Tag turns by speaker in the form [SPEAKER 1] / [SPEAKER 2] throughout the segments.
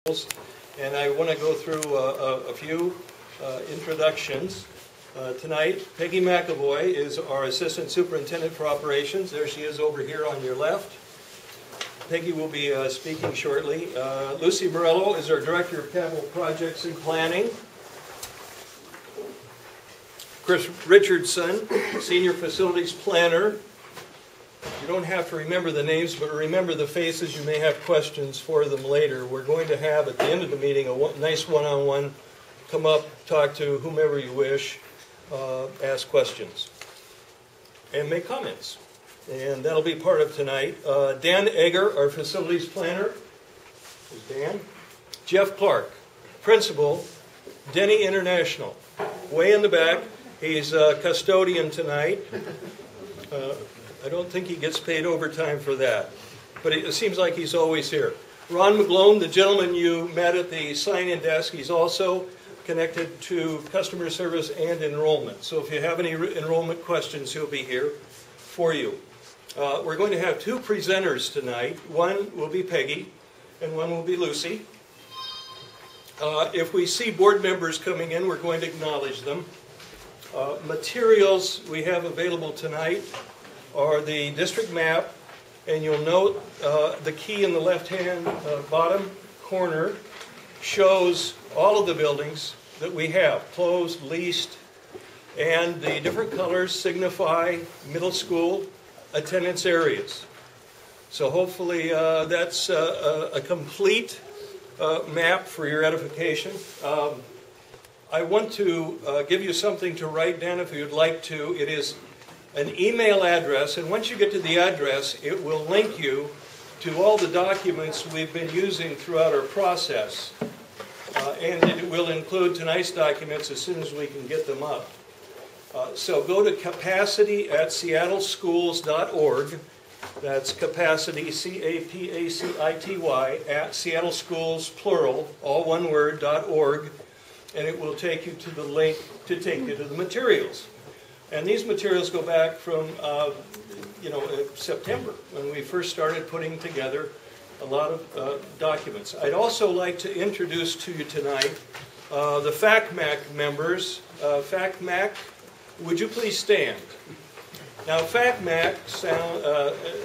[SPEAKER 1] And I want to go through a few introductions tonight. Peggy McAvoy is our Assistant Superintendent for Operations. There she is over here on your left. Peggy will be speaking shortly. Lucy Morello is our Director of Capital Projects and Planning. Chris Richardson, Senior Facilities Planner. You don't have to remember the names, but remember the faces. You may have questions for them later. We're going to have, at the end of the meeting, a nice one-on-one. Come up, talk to whomever you wish, ask questions, and make comments. And that'll be part of tonight. Dan Egger, our Facilities Planner. There's Dan. Jeff Clark, Principal, Denny International. Way in the back. He's a custodian tonight. I don't think he gets paid overtime for that, but it seems like he's always here. Ron McGlone, the gentleman you met at the sign-in desk, he's also connected to customer service and enrollment. So if you have any enrollment questions, he'll be here for you. We're going to have two presenters tonight. One will be Peggy, and one will be Lucy. If we see board members coming in, we're going to acknowledge them. Materials we have available tonight are the district map, and you'll note the key in the left-hand bottom corner shows all of the buildings that we have, closed, leased, and the different colors signify middle school attendance areas. So hopefully that's a complete map for your edification. I want to give you something to write down if you'd like to. It is an email address, and once you get to the address, it will link you to all the documents we've been using throughout our process. And it will include tonight's documents as soon as we can get them up. So go to capacity@seattleschools.org. That's capacity, CAPACITY, at Seattle Schools, plural, all one word, .org. And it will take you to the link to take you to the materials. And these materials go back from, September, when we first started putting together a lot of documents. I'd also like to introduce to you tonight the FACMAC members. FACMAC, would you please stand? Now, FACMAC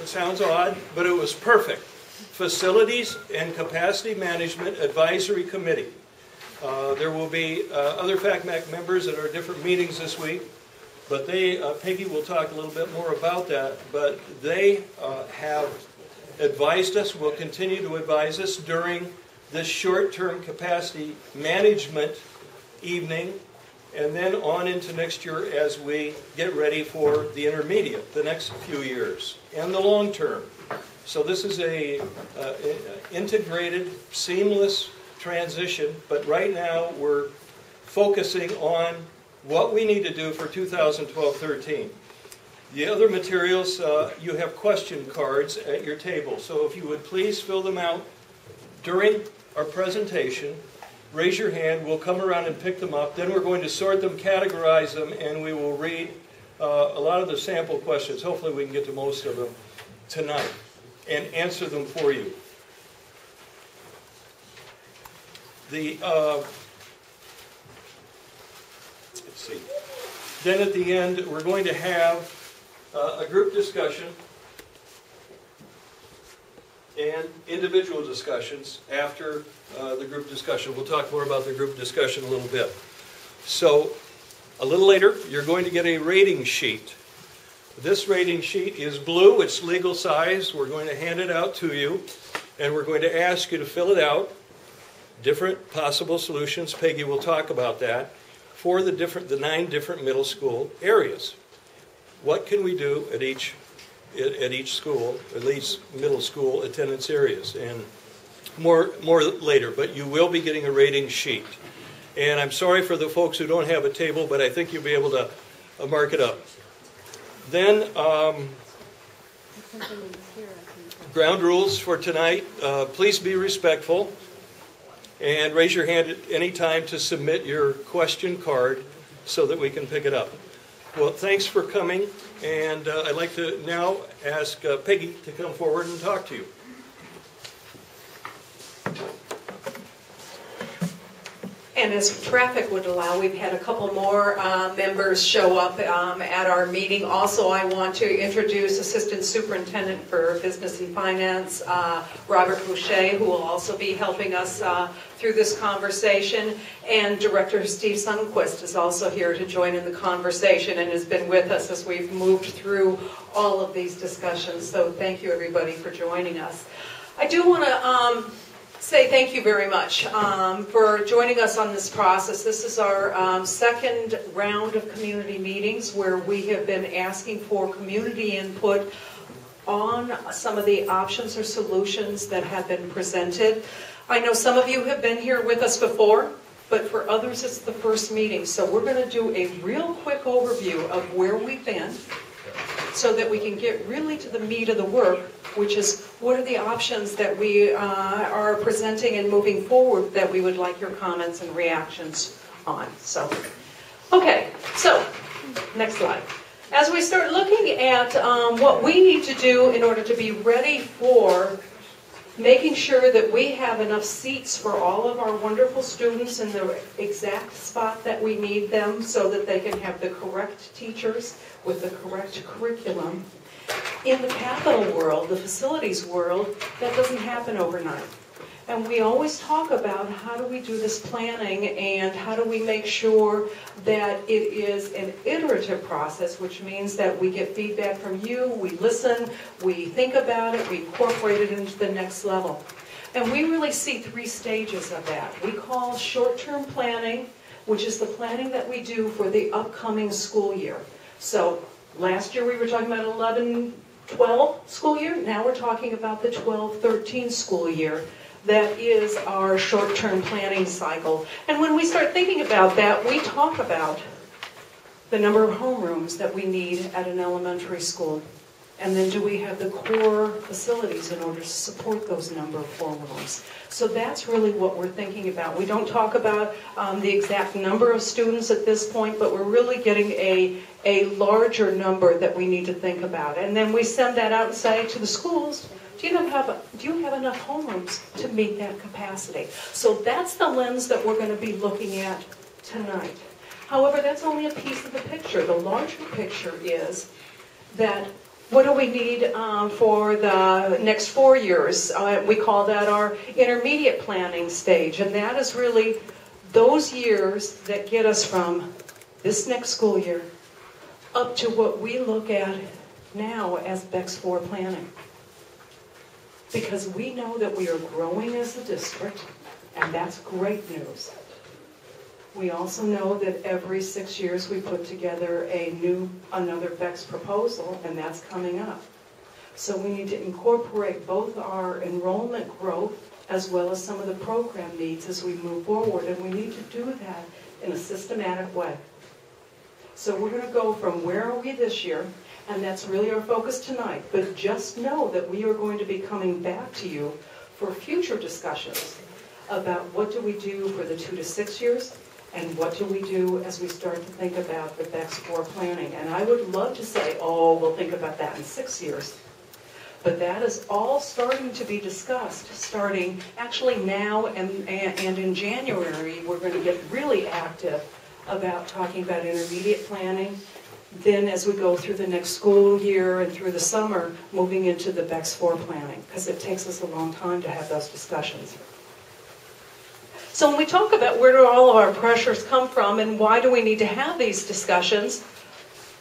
[SPEAKER 1] sounds odd, but it was perfect. Facilities and Capacity Management Advisory Committee. There will be other FACMAC members at our different meetings this week, but Peggy will talk a little bit more about that, but they have advised us, will continue to advise us during this short-term capacity management evening, and then on into next year as we get ready for the intermediate, the next few years, and the long term. So this is a integrated, seamless transition, but right now we're focusing on what we need to do for 2012-13. The other materials, you have question cards at your table, so if you would please fill them out during our presentation. Raise your hand, we'll come around and pick them up, then we're going to sort them, categorize them, and we will read a lot of the sample questions. Hopefully we can get to most of them tonight and answer them for you. Let's see. Then at the end, we're going to have a group discussion and individual discussions after the group discussion. We'll talk more about the group discussion a little bit. So a little later, you're going to get a rating sheet. This rating sheet is blue. It's legal size. We're going to hand it out to you, and we're going to ask you to fill it out. Different possible solutions. Peggy will talk about that for the 9 different middle school areas. What can we do at each school, at least middle school attendance areas, and more later, but you will be getting a rating sheet. And I'm sorry for the folks who don't have a table, but I think you'll be able to mark it up. Then, ground rules for tonight. Please be respectful and raise your hand at any time to submit your question card so that we can pick it up. Well, thanks for coming, and I'd like to now ask Peggy to come forward and talk to you.
[SPEAKER 2] And as traffic would allow, we've had a couple more members show up at our meeting. Also, I want to introduce Assistant Superintendent for Business and Finance, Robert Boucher, who will also be helping us through this conversation. And Director Steve Sundquist is also here to join in the conversation and has been with us as we've moved through all of these discussions. So thank you, everybody, for joining us. I do want to say thank you very much for joining us on this process. This is our second round of community meetings where we have been asking for community input on some of the options or solutions that have been presented. I know some of you have been here with us before, but for others it's the first meeting. So we're going to do a real quick overview of where we've been so that we can get really to the meat of the work, which is what are the options that we are presenting and moving forward that we would like your comments and reactions on. So, okay, so next slide. As we start looking at what we need to do in order to be ready for making sure that we have enough seats for all of our wonderful students in the exact spot that we need them so that they can have the correct teachers with the correct curriculum. In the capital world, the facilities world, that doesn't happen overnight. And we always talk about how do we do this planning and how do we make sure that it is an iterative process, which means that we get feedback from you, we listen, we think about it, we incorporate it into the next level. And we really see 3 stages of that. We call short-term planning, which is the planning that we do for the upcoming school year. So last year we were talking about 11-12 school year. Now we're talking about the 12-13 school year. That is our short-term planning cycle. And when we start thinking about that, we talk about the number of homerooms that we need at an elementary school. And then do we have the core facilities in order to support those number of homerooms? So that's really what we're thinking about. We don't talk about the exact number of students at this point, but we're really getting a larger number that we need to think about. And then we send that out and say to the schools, do you have enough homerooms to meet that capacity? So that's the lens that we're going to be looking at tonight. However, that's only a piece of the picture. The larger picture is that what do we need for the next 4 years? We call that our intermediate planning stage, and that is really those years that get us from this next school year up to what we look at now as BEX 4 planning. Because we know that we are growing as a district, and that's great news. We also know that every 6 years we put together another BEX proposal, and that's coming up. So we need to incorporate both our enrollment growth as well as some of the program needs as we move forward, and we need to do that in a systematic way. So we're going to go from where are we this year, and that's really our focus tonight. But just know that we are going to be coming back to you for future discussions about what do we do for the 2 to 6 years, and what do we do as we start to think about the BEX 4 planning. And I would love to say, oh, we'll think about that in 6 years. But that is all starting to be discussed, starting actually now and in January, we're going to get really active about talking about intermediate planning. Then as we go through the next school year and through the summer, moving into the BEX 4 planning, because it takes us a long time to have those discussions. So when we talk about where do all of our pressures come from and why do we need to have these discussions,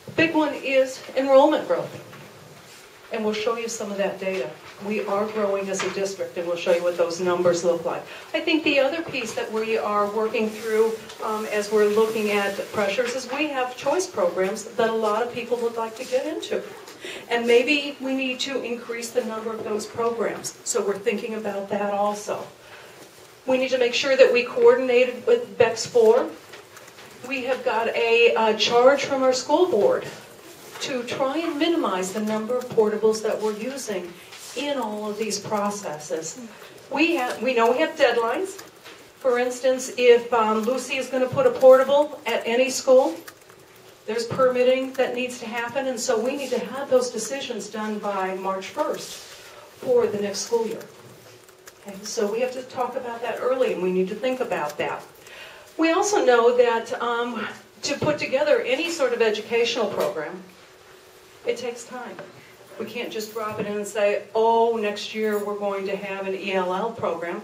[SPEAKER 2] the big one is enrollment growth. And we'll show you some of that data. We are growing as a district, and we'll show you what those numbers look like. I think the other piece that we are working through as we're looking at pressures is we have choice programs that a lot of people would like to get into. And maybe we need to increase the number of those programs. So we're thinking about that also. We need to make sure that we coordinated with BEX 4. We have got a charge from our school board to try and minimize the number of portables that we're using in all of these processes. We know we have deadlines. For instance, if Lucy is going to put a portable at any school, there's permitting that needs to happen, and so we need to have those decisions done by March 1st for the next school year. Okay, so we have to talk about that early, and we need to think about that. We also know that to put together any sort of educational program, it takes time. We can't just drop it in and say, oh, next year we're going to have an ELL program.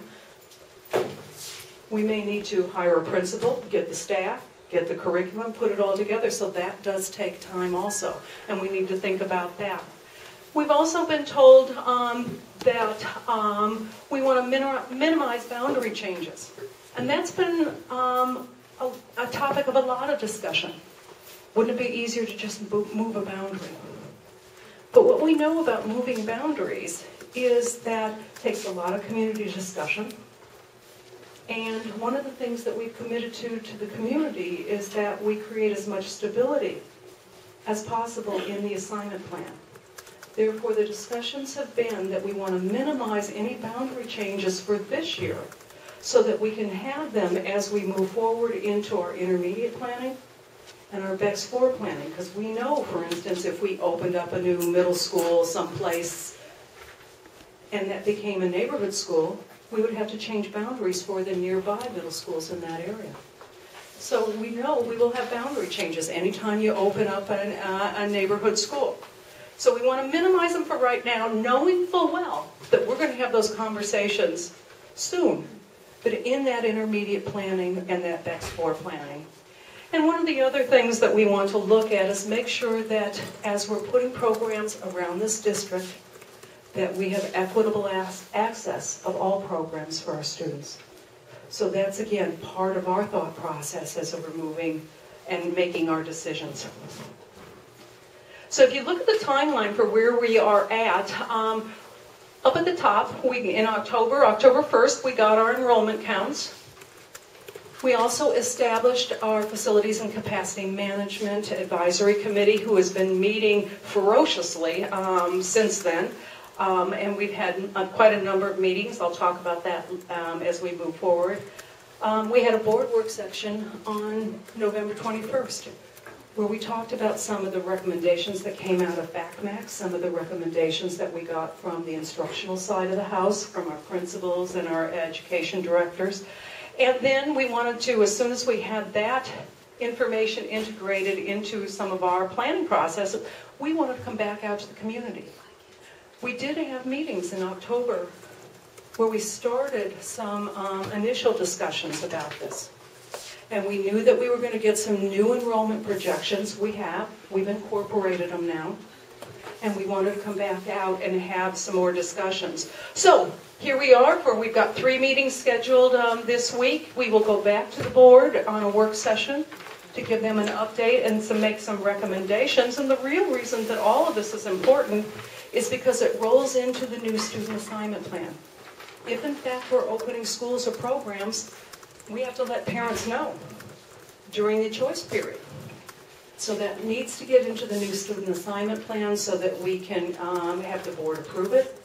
[SPEAKER 2] We may need to hire a principal, get the staff, get the curriculum, put it all together, so that does take time also, and we need to think about that. We've also been told that we want to minimize boundary changes, and that's been a topic of a lot of discussion. Wouldn't it be easier to just move a boundary? But what we know about moving boundaries is that it takes a lot of community discussion. And one of the things that we've committed to the community is that we create as much stability as possible in the assignment plan. Therefore, the discussions have been that we want to minimize any boundary changes for this year so that we can have them as we move forward into our intermediate planning and our BEX 4 planning. Because we know, for instance, if we opened up a new middle school someplace and that became a neighborhood school, we would have to change boundaries for the nearby middle schools in that area. So we know we will have boundary changes anytime you open up a neighborhood school. So we want to minimize them for right now, knowing full well that we're going to have those conversations soon, but in that intermediate planning and that BEX 4 planning. And one of the other things that we want to look at is make sure that as we're putting programs around this district, that we have equitable access of all programs for our students. So that's, again, part of our thought process as we're moving and making our decisions. So if you look at the timeline for where we are at, up at the top, in October 1st, we got our enrollment counts. We also established our Facilities and Capacity Management Advisory Committee, who has been meeting ferociously since then. And we've had quite a number of meetings. I'll talk about that as we move forward. We had a board work session on November 21st, where we talked about some of the recommendations that came out of FACMAC, some of the recommendations that we got from the instructional side of the house, from our principals and our education directors. And then we wanted to, as soon as we had that information integrated into some of our planning process, we wanted to come back out to the community. We did have meetings in October where we started some initial discussions about this. And we knew that we were going to get some new enrollment projections. We've incorporated them now. And we wanted to come back out and have some more discussions. So here we are, we've got 3 meetings scheduled this week. We will go back to the board on a work session to give them an update and make some recommendations. And the real reason that all of this is important is because it rolls into the new student assignment plan. If in fact we're opening schools or programs, we have to let parents know during the choice period. So that needs to get into the new student assignment plan so that we can have the board approve it.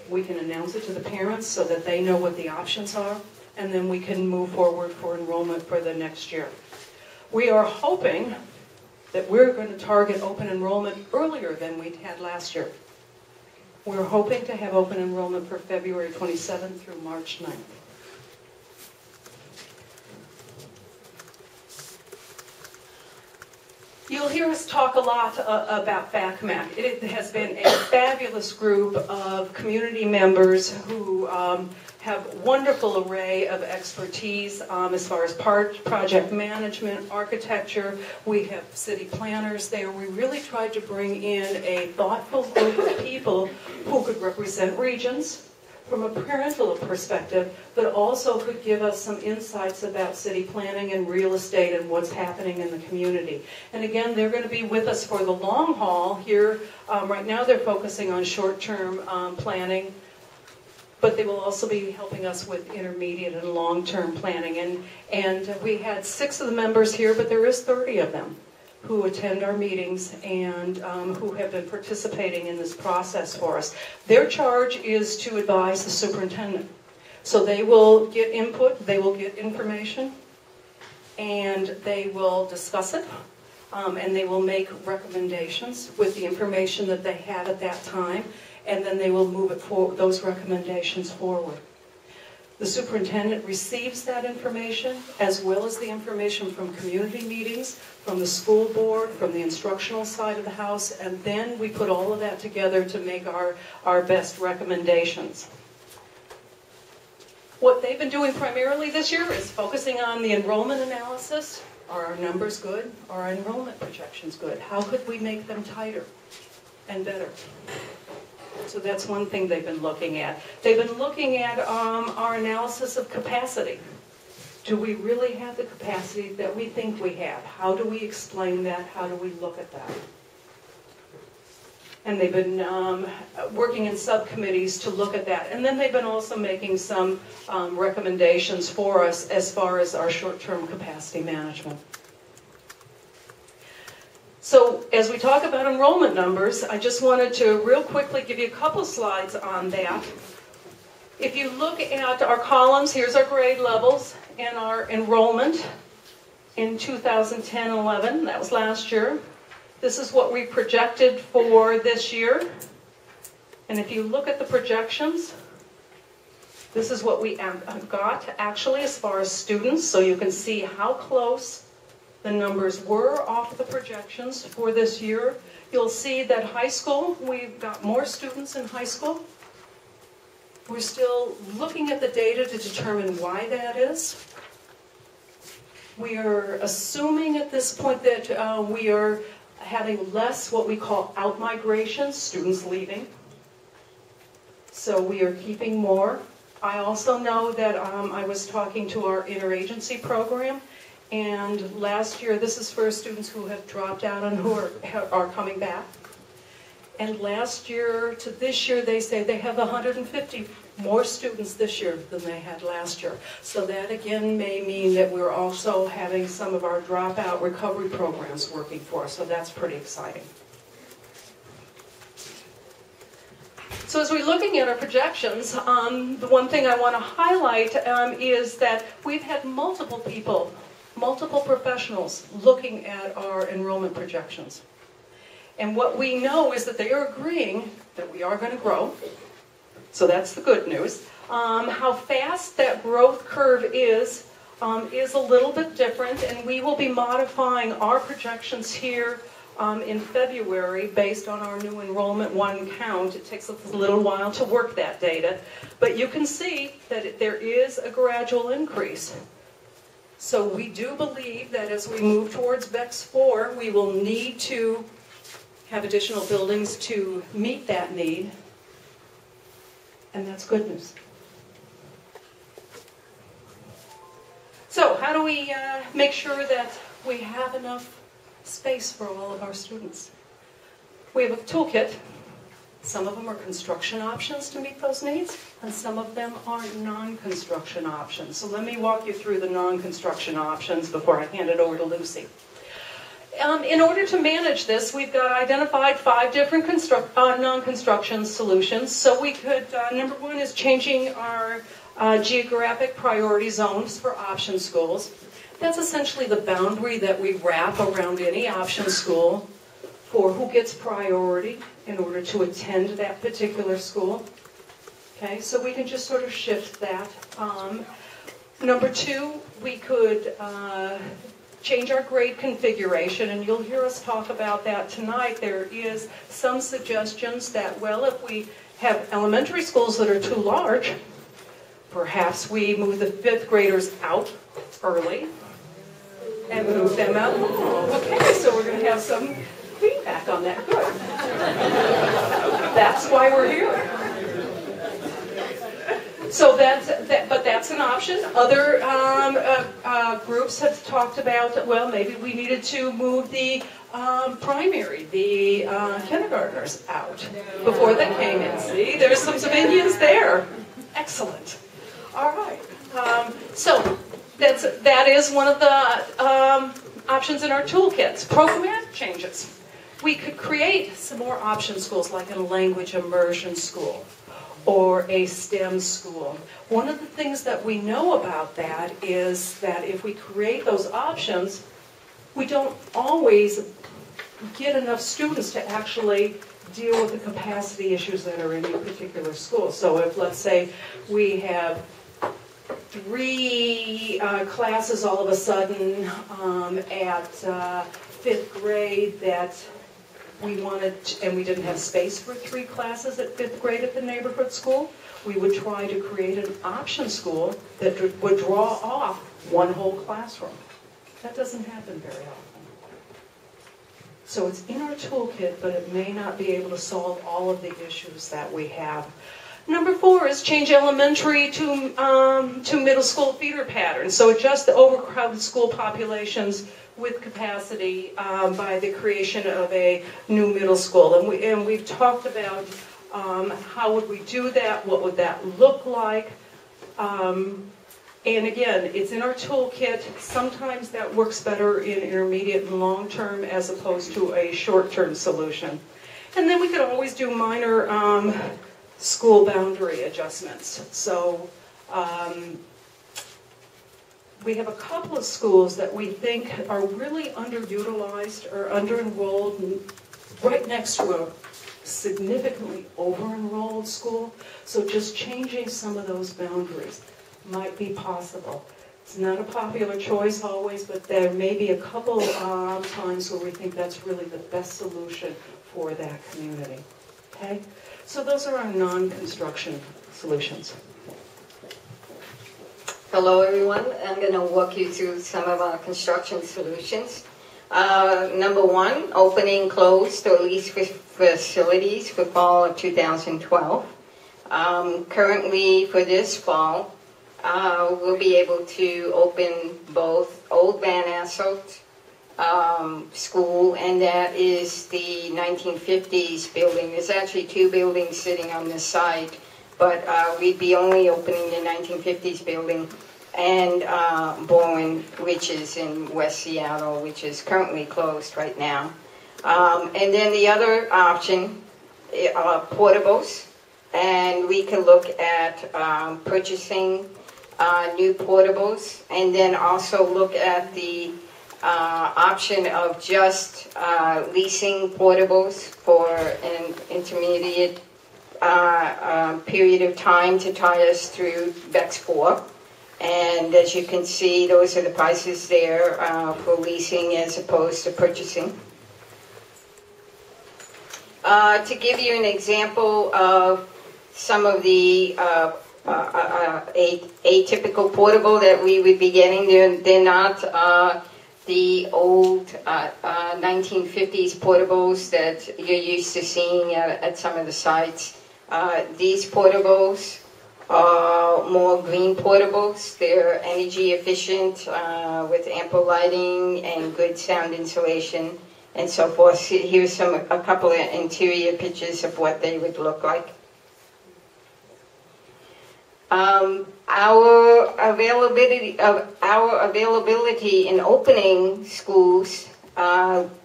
[SPEAKER 2] We can announce it to the parents so that they know what the options are, and then we can move forward for enrollment for the next year. We are hoping that we're going to target open enrollment earlier than we had last year. We're hoping to have open enrollment for February 27th through March 9th. You'll hear us talk a lot about FACMAC. It has been a fabulous group of community members who have a wonderful array of expertise as far as project management, architecture. We have city planners there. We really tried to bring in a thoughtful group of people who could represent regions from a parental perspective, but also could give us some insights about city planning and real estate and what's happening in the community. And again, they're going to be with us for the long haul here. Right now they're focusing on short-term planning, but they will also be helping us with intermediate and long-term planning. And we had 6 of the members here, but there is 30 of them who attend our meetings and who have been participating in this process for us. Their charge is to advise the superintendent. So they will get input, they will get information, and they will discuss it, and they will make recommendations with the information that they have at that time, and then they will move those recommendations forward. The superintendent receives that information, as well as the information from community meetings, from the school board, from the instructional side of the house, and then we put all of that together to make our best recommendations. What they've been doing primarily this year is focusing on the enrollment analysis. Are our numbers good? Are our enrollment projections good? How could we make them tighter and better? So that's one thing they've been looking at. They've been looking at our analysis of capacity. Do we really have the capacity that we think we have? How do we explain that? How do we look at that? And they've been working in subcommittees to look at that. And then they've been also making some recommendations for us as far as our short-term capacity management. So as we talk about enrollment numbers, I just wanted to real quickly give you a couple slides on that. If you look at our columns, here's our grade levels and our enrollment in 2010-11. That was last year. This is what we projected for this year. And if you look at the projections, this is what we got actually as far as students. So you can see how close the numbers were off the projections for this year. You'll see that high school, we've got more students in high school. We're still looking at the data to determine why that is. We are assuming at this point that we are having less what we call out-migration, students leaving. So we are keeping more. I also know that I was talking to our interagency program, and last year, this is for students who have dropped out and who are coming back. And last year to this year, they say they have 150 more students this year than they had last year. So that again may mean that we're also having some of our dropout recovery programs working for us. So that's pretty exciting. So as we're looking at our projections, the one thing I want to highlight is that we've had multiple professionals looking at our enrollment projections. And what we know is that they are agreeing that we are going to grow. So that's the good news. How fast that growth curve is a little bit different, and we will be modifying our projections here in February based on our new Enrollment 1 count. It takes us a little while to work that data, but you can see that there is a gradual increase. So we do believe that as we move towards BEX 4, we will need to have additional buildings to meet that need, and that's good news. So how do we make sure that we have enough space for all of our students? We have a toolkit. Some of them are construction options to meet those needs, and some of them are non-construction options. So let me walk you through the non-construction options before I hand it over to Lucy. In order to manage this, we've got identified 5 different non-construction solutions. So we could, number 1 is changing our geographic priority zones for option schools. That's essentially the boundary that we wrap around any option school for who gets priority in order to attend that particular school. Okay, so we can just sort of shift that. Number 2, we could change our grade configuration, and you'll hear us talk about that tonight. There is some suggestions that, well, if we have elementary schools that are too large, perhaps we move the 5th graders out early and move them out. Oh, okay, so we're going to have some feedback on that. Good. That's why we're here. So but that's an option. Other groups have talked about, well, maybe we needed to move the primary, the kindergartners out before they came in. See, there's some Indians there. Excellent. All right. So that is one of the options in our toolkits. Programmatic changes. We could create some more option schools, like a language immersion school or a STEM school. One of the things that we know about that is that if we create those options, we don't always get enough students to actually deal with the capacity issues that are in a particular school. So if, let's say, we have 3 classes all of a sudden at 5th grade that we wanted, and we didn't have space for 3 classes at 5th grade at the neighborhood school, we would try to create an option school that would draw off 1 whole classroom. That doesn't happen very often. So it's in our toolkit, but it may not be able to solve all of the issues that we have. Number 4 is change elementary to middle school feeder patterns. So adjust the overcrowded school populations with capacity by the creation of a new middle school. And we've talked about how would we do that, what would that look like. And again, it's in our toolkit. Sometimes that works better in intermediate and long term as opposed to a short-term solution. And then we could always do minor school boundary adjustments. So we have a couple of schools that we think are really underutilized or under-enrolled right next to a significantly over-enrolled school. So just changing some of those boundaries might be possible. It's not a popular choice always, but there may be a couple times where we think that's really the best solution for that community. Okay? So those are our non-construction solutions.
[SPEAKER 3] Hello everyone, I'm going to walk you through some of our construction solutions. Number 1, opening closed or leased facilities for fall of 2012. Currently for this fall, we'll be able to open both Old Van Asselt School, and that is the 1950s building. There's actually 2 buildings sitting on this site, but we'd be only opening the 1950s building, and Bowen, which is in West Seattle, which is currently closed right now. And then the other option are portables, and we can look at purchasing new portables, and then also look at the option of just leasing portables for an intermediate period of time to tie us through BEX 4. And as you can see, those are the prices there for leasing as opposed to purchasing. To give you an example of some of the atypical portable that we would be getting, they're not the old 1950s portables that you're used to seeing at some of the sites. These portables are more green portables. They're energy efficient with ample lighting and good sound insulation and so forth. Here's a couple of interior pictures of what they would look like. Our availability in opening schools,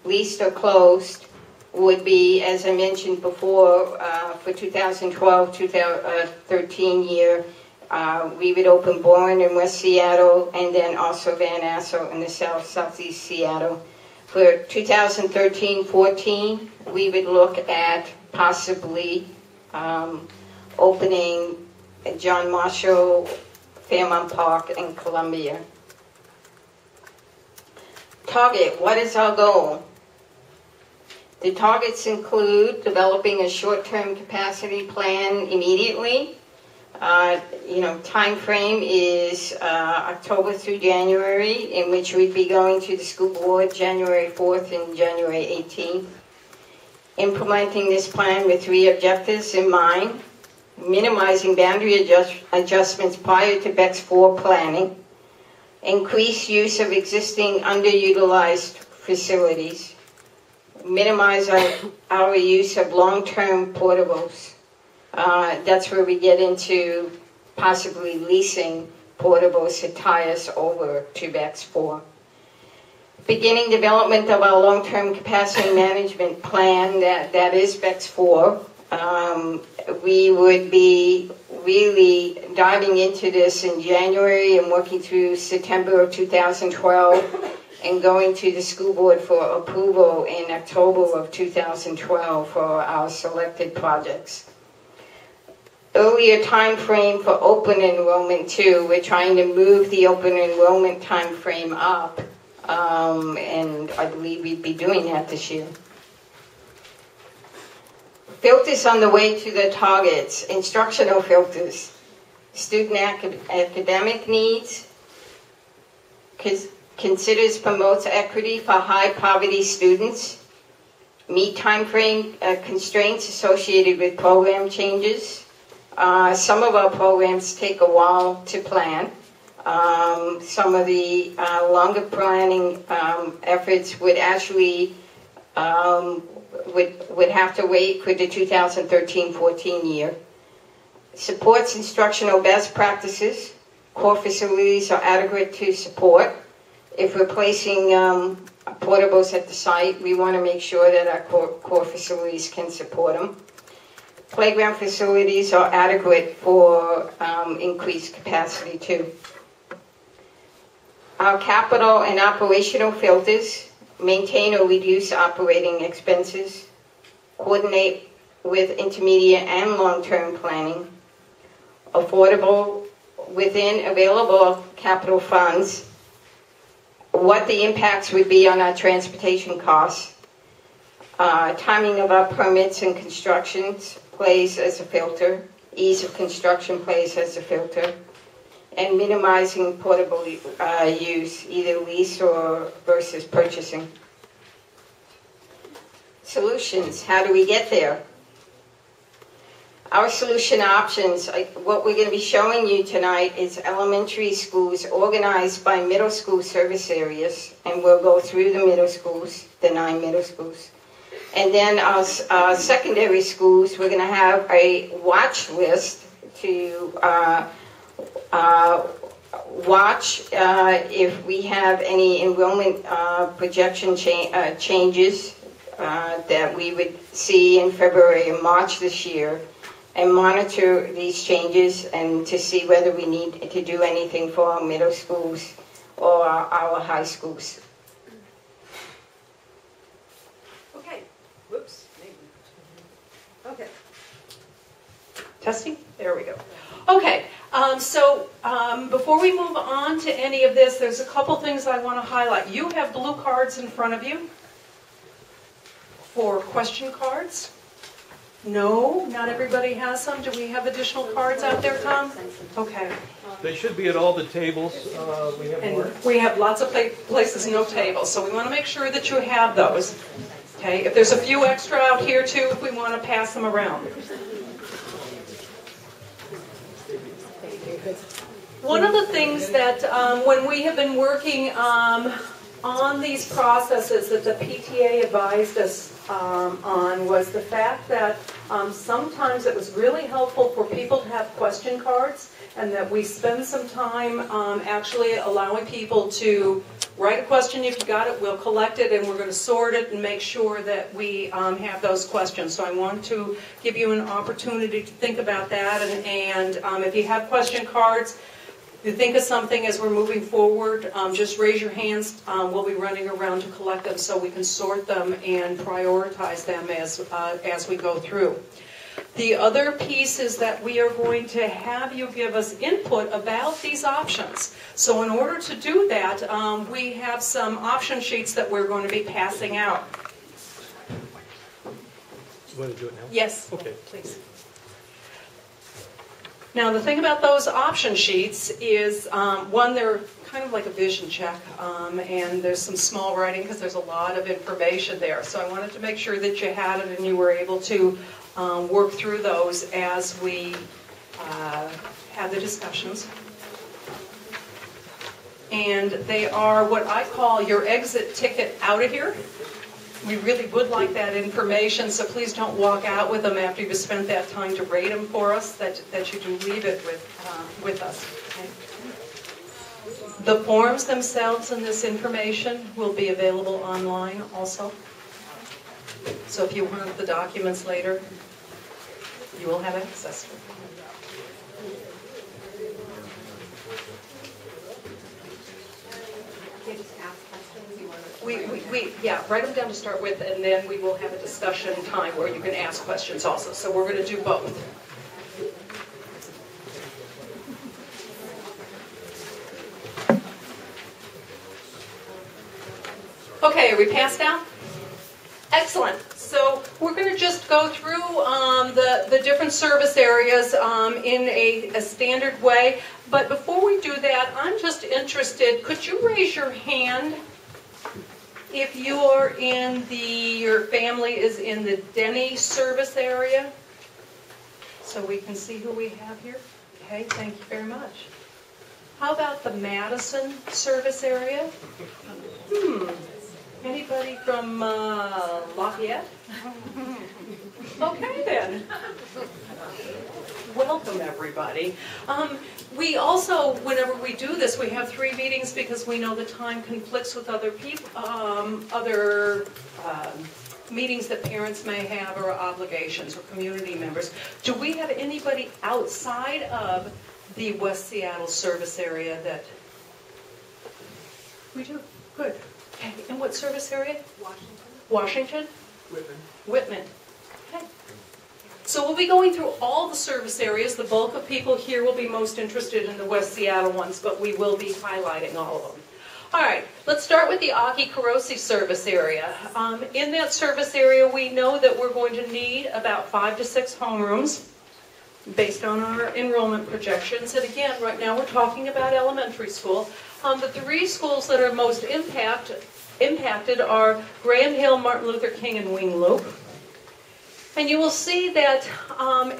[SPEAKER 3] leased or closed, would be, as I mentioned before, for 2012-2013 year, we would open Bourne in West Seattle, and then also Van Asselt in the southeast Seattle. For 2013-14, we would look at possibly opening John Marshall, Fairmount Park, and Columbia. Target, what is our goal? The targets include developing a short-term capacity plan immediately. Time frame is October through January, in which we'd be going to the school board January 4th and January 18th. Implementing this plan with 3 objectives in mind: minimizing boundary adjustments prior to BEX 4 planning, increase use of existing underutilized facilities, minimize our use of long-term portables. That's where we get into possibly leasing portables to tie us over to BEX 4. Beginning development of our long-term capacity management plan, that is BEX 4. We would be really diving into this in January and working through September of 2012 and going to the school board for approval in October of 2012 for our selected projects. earlier time frame for open enrollment too. We're trying to move the open enrollment time frame up, and I believe we'd be doing that this year. Filters on the way to the targets, instructional filters, student academic needs, considers promotes equity for high poverty students, meet time frame constraints associated with program changes. Some of our programs take a while to plan. Some of the longer planning efforts would actually would have to wait for the 2013-14 year. Supports instructional best practices. Core facilities are adequate to support. If we're placing portables at the site, we want to make sure that our core facilities can support them. Playground facilities are adequate for increased capacity too. Our capital and operational filters maintain or reduce operating expenses, coordinate with intermediate and long-term planning, affordable within available capital funds, what the impacts would be on our transportation costs, timing of our permits and constructions plays as a filter, ease of construction plays as a filter, and minimizing portable use, either lease or versus purchasing. Solutions, how do we get there? Our solution options, what we're going to be showing you tonight is elementary schools organized by middle school service areas, and we'll go through the middle schools, the 9 middle schools. And then our secondary schools, we're going to have a watch list to watch if we have any enrollment projection changes that we would see in February and March this year, and monitor these changes and to see whether we need to do anything for our middle schools or our high schools.
[SPEAKER 2] Okay. Whoops. Okay. Testing? There we go. Okay. Before we move on to any of this, there's a couple things I want to highlight. You have blue cards in front of you for question cards. No, not everybody has some. Do we have additional cards out there, Tom? Okay.
[SPEAKER 1] They should be at all the tables. We have more.
[SPEAKER 2] And we have lots of places, no tables, so we want to make sure that you have those. Okay. If there's a few extra out here too, if we want to pass them around. One of the things that when we have been working on these processes that the PTA advised us on was the fact that sometimes it was really helpful for people to have question cards, and that we spend some time actually allowing people to write a question. If you got it, we'll collect it, and we're going to sort it and make sure that we have those questions. So I want to give you an opportunity to think about that, and if you have question cards, if you think of something as we're moving forward, just raise your hands. We'll be running around to collect them so we can sort them and prioritize them as we go through. The other piece is that we are going to have you give us input about these options. So in order to do that, we have some option sheets that we're going to be passing out.
[SPEAKER 1] You want to do it now?
[SPEAKER 2] Yes.
[SPEAKER 1] Okay.
[SPEAKER 2] Please. Now, the thing about those option sheets is, one, they're kind of like a vision check, and there's some small writing because there's a lot of information there. So I wanted to make sure that you had it and you were able to work through those as we have the discussions. And they are what I call your exit ticket out of here. We really would like that information, so please don't walk out with them after you've spent that time to rate them for us, that you do leave it with us. Okay? The forms themselves and this information will be available online also. So if you want the documents later, you will have access to them. Yeah, write them down to start with, and then we will have a discussion time where you can ask questions also. So we're going to do both. Okay, are we passed out? Excellent. So we're going to just go through the different service areas in a standard way. But before we do that, I'm just interested, could you raise your hand if you're in your family is in the Denny service area? So we can see who we have here. Okay, thank you very much. How about the Madison service area? Anybody from Lafayette? Okay then. Welcome everybody. We also, whenever we do this, we have 3 meetings because we know the time conflicts with other people, meetings that parents may have or obligations or community members. Do we have anybody outside of the West Seattle service area that we do? Good. Okay. And what service area? Washington? Whitman. Okay. So we'll be going through all the service areas. The bulk of people here will be most interested in the West Seattle ones, but we will be highlighting all of them. All right, let's start with the Aki-Karosi service area. In that service area, we know that we're going to need about 5 to 6 homerooms based on our enrollment projections. And again, right now we're talking about elementary school. The 3 schools that are most impacted are Grand Hill, Martin Luther King, and Wing Loop. And you will see that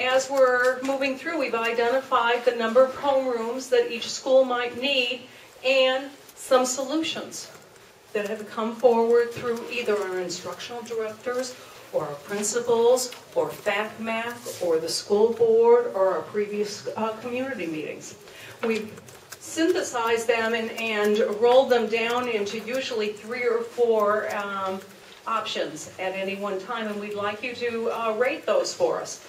[SPEAKER 2] as we're moving through, we've identified the number of homerooms that each school might need and some solutions that have come forward through either our instructional directors or our principals or FACMAC or the school board or our previous community meetings. We've synthesized them and rolled them down into usually 3 or 4 options at any one time, and we'd like you to rate those for us.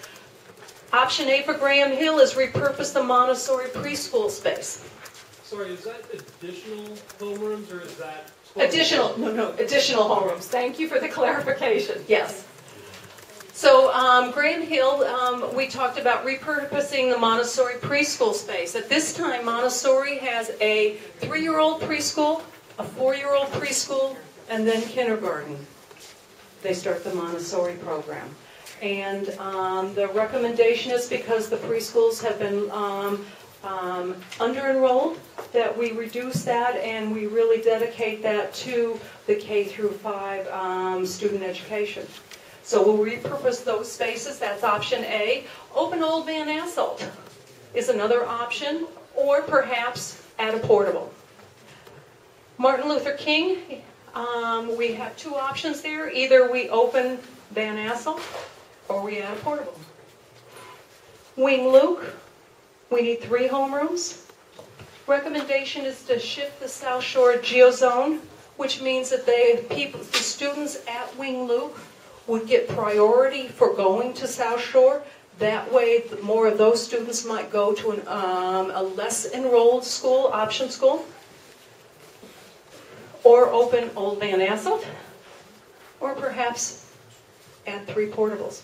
[SPEAKER 2] Option A for Graham Hill is repurpose the Montessori preschool space.
[SPEAKER 4] Sorry, is that additional homerooms or is that...
[SPEAKER 2] Additional homerooms. Thank you for the clarification. Yes. So Graham Hill, we talked about repurposing the Montessori preschool space. At this time, Montessori has a 3-year-old preschool, a 4-year-old preschool, and then kindergarten. They start the Montessori program. And the recommendation is because the preschools have been under-enrolled, that we reduce that and we really dedicate that to the K through 5 student education. So we'll repurpose those spaces. That's option A. Open Old Van Asselt is another option, or perhaps add a portable. Martin Luther King, we have 2 options there. Either we open Van Asselt or we add a portable. Wing Luke, we need 3 homerooms. Recommendation is to shift the South Shore Geozone, which means that the students at Wing Luke would get priority for going to South Shore. That way, more of those students might go to a less enrolled school, option school. Or open Old Van Asselt, or perhaps add 3 portables.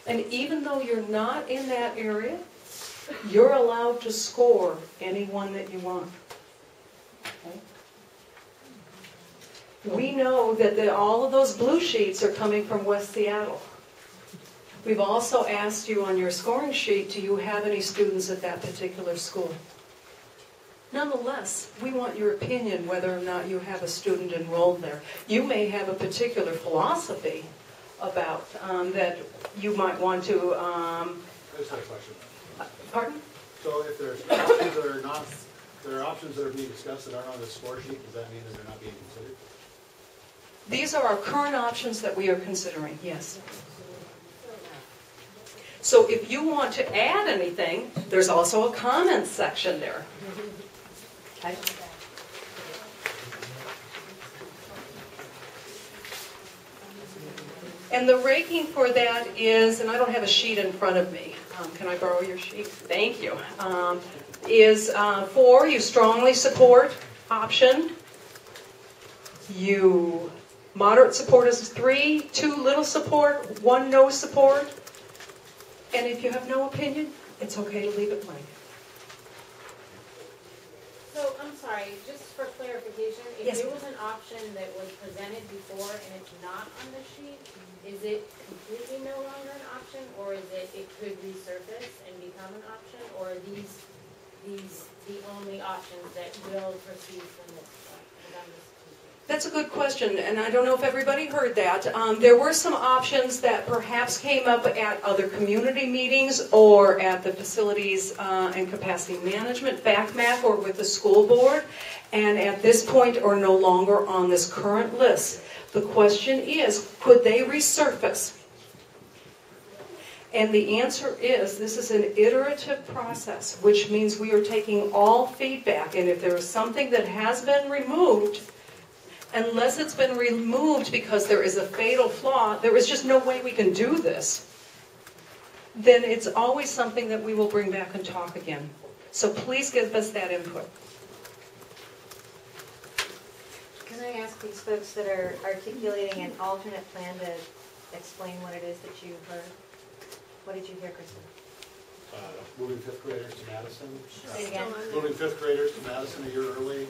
[SPEAKER 2] And even though you're not in that area, you're allowed to score any one that you want. Okay? We know that all of those blue sheets are coming from West Seattle. We've also asked you on your scoring sheet, do you have any students at that particular school? Nonetheless, we want your opinion whether or not you have a student enrolled there. You may have a particular philosophy about that you might want to...
[SPEAKER 5] I just had a question.
[SPEAKER 2] Pardon?
[SPEAKER 5] So if there's options that are not, there are options that are being discussed that aren't on the score sheet, does that mean that they're not being considered?
[SPEAKER 2] These are our current options that we are considering, yes. So if you want to add anything, there's also a comments section there. Okay. And the ranking for that is, and I don't have a sheet in front of me. Can I borrow your sheet? Thank you. Is 4, you strongly support option. You moderate support is 3, 2 little support, 1 no support. And if you have no opinion, it's okay to leave it blank.
[SPEAKER 6] So, I'm sorry, just for clarification, if
[SPEAKER 2] Yes.
[SPEAKER 6] there was an option that was presented before and it's not on the sheet, is it completely no longer an option, or is it could resurface and become an option, or are these the only options that will proceed from this point?
[SPEAKER 2] That's a good question, and I don't know if everybody heard that. There were some options that perhaps came up at other community meetings or at the Facilities and Capacity Management, FACMAC, or with the school board, and at this point are no longer on this current list. The question is, could they resurface? And the answer is, this is an iterative process, which means we are taking all feedback, and if there is something that has been removed, unless it's been removed because there is a fatal flaw, there is just no way we can do this, then it's always something that we will bring back and talk again. So please give us that input.
[SPEAKER 7] Can I ask these folks that are articulating an alternate plan to explain what it is that you heard? What did you hear, Kristen?
[SPEAKER 5] Moving fifth graders to Madison.
[SPEAKER 7] Say again.
[SPEAKER 5] Moving fifth graders to Madison a year early.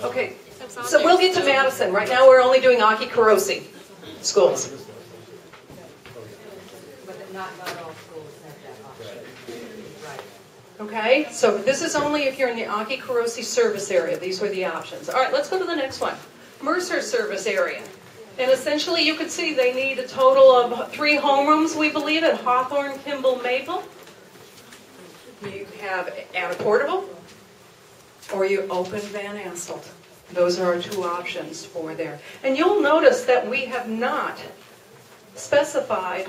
[SPEAKER 2] Okay, so we'll get to Madison. Right now we're only doing Aki-Kurosi schools.
[SPEAKER 7] But not all schools have that option. Right.
[SPEAKER 2] Okay, so this is only if you're in the Aki-Kurosi service area. These were the options. All right, let's go to the next one. Mercer service area. And essentially you can see they need a total of 3 homerooms, we believe, at Hawthorne, Kimball, Maple. You have add a portable, or you open Van Asselt. Those are our 2 options for there. And you'll notice that we have not specified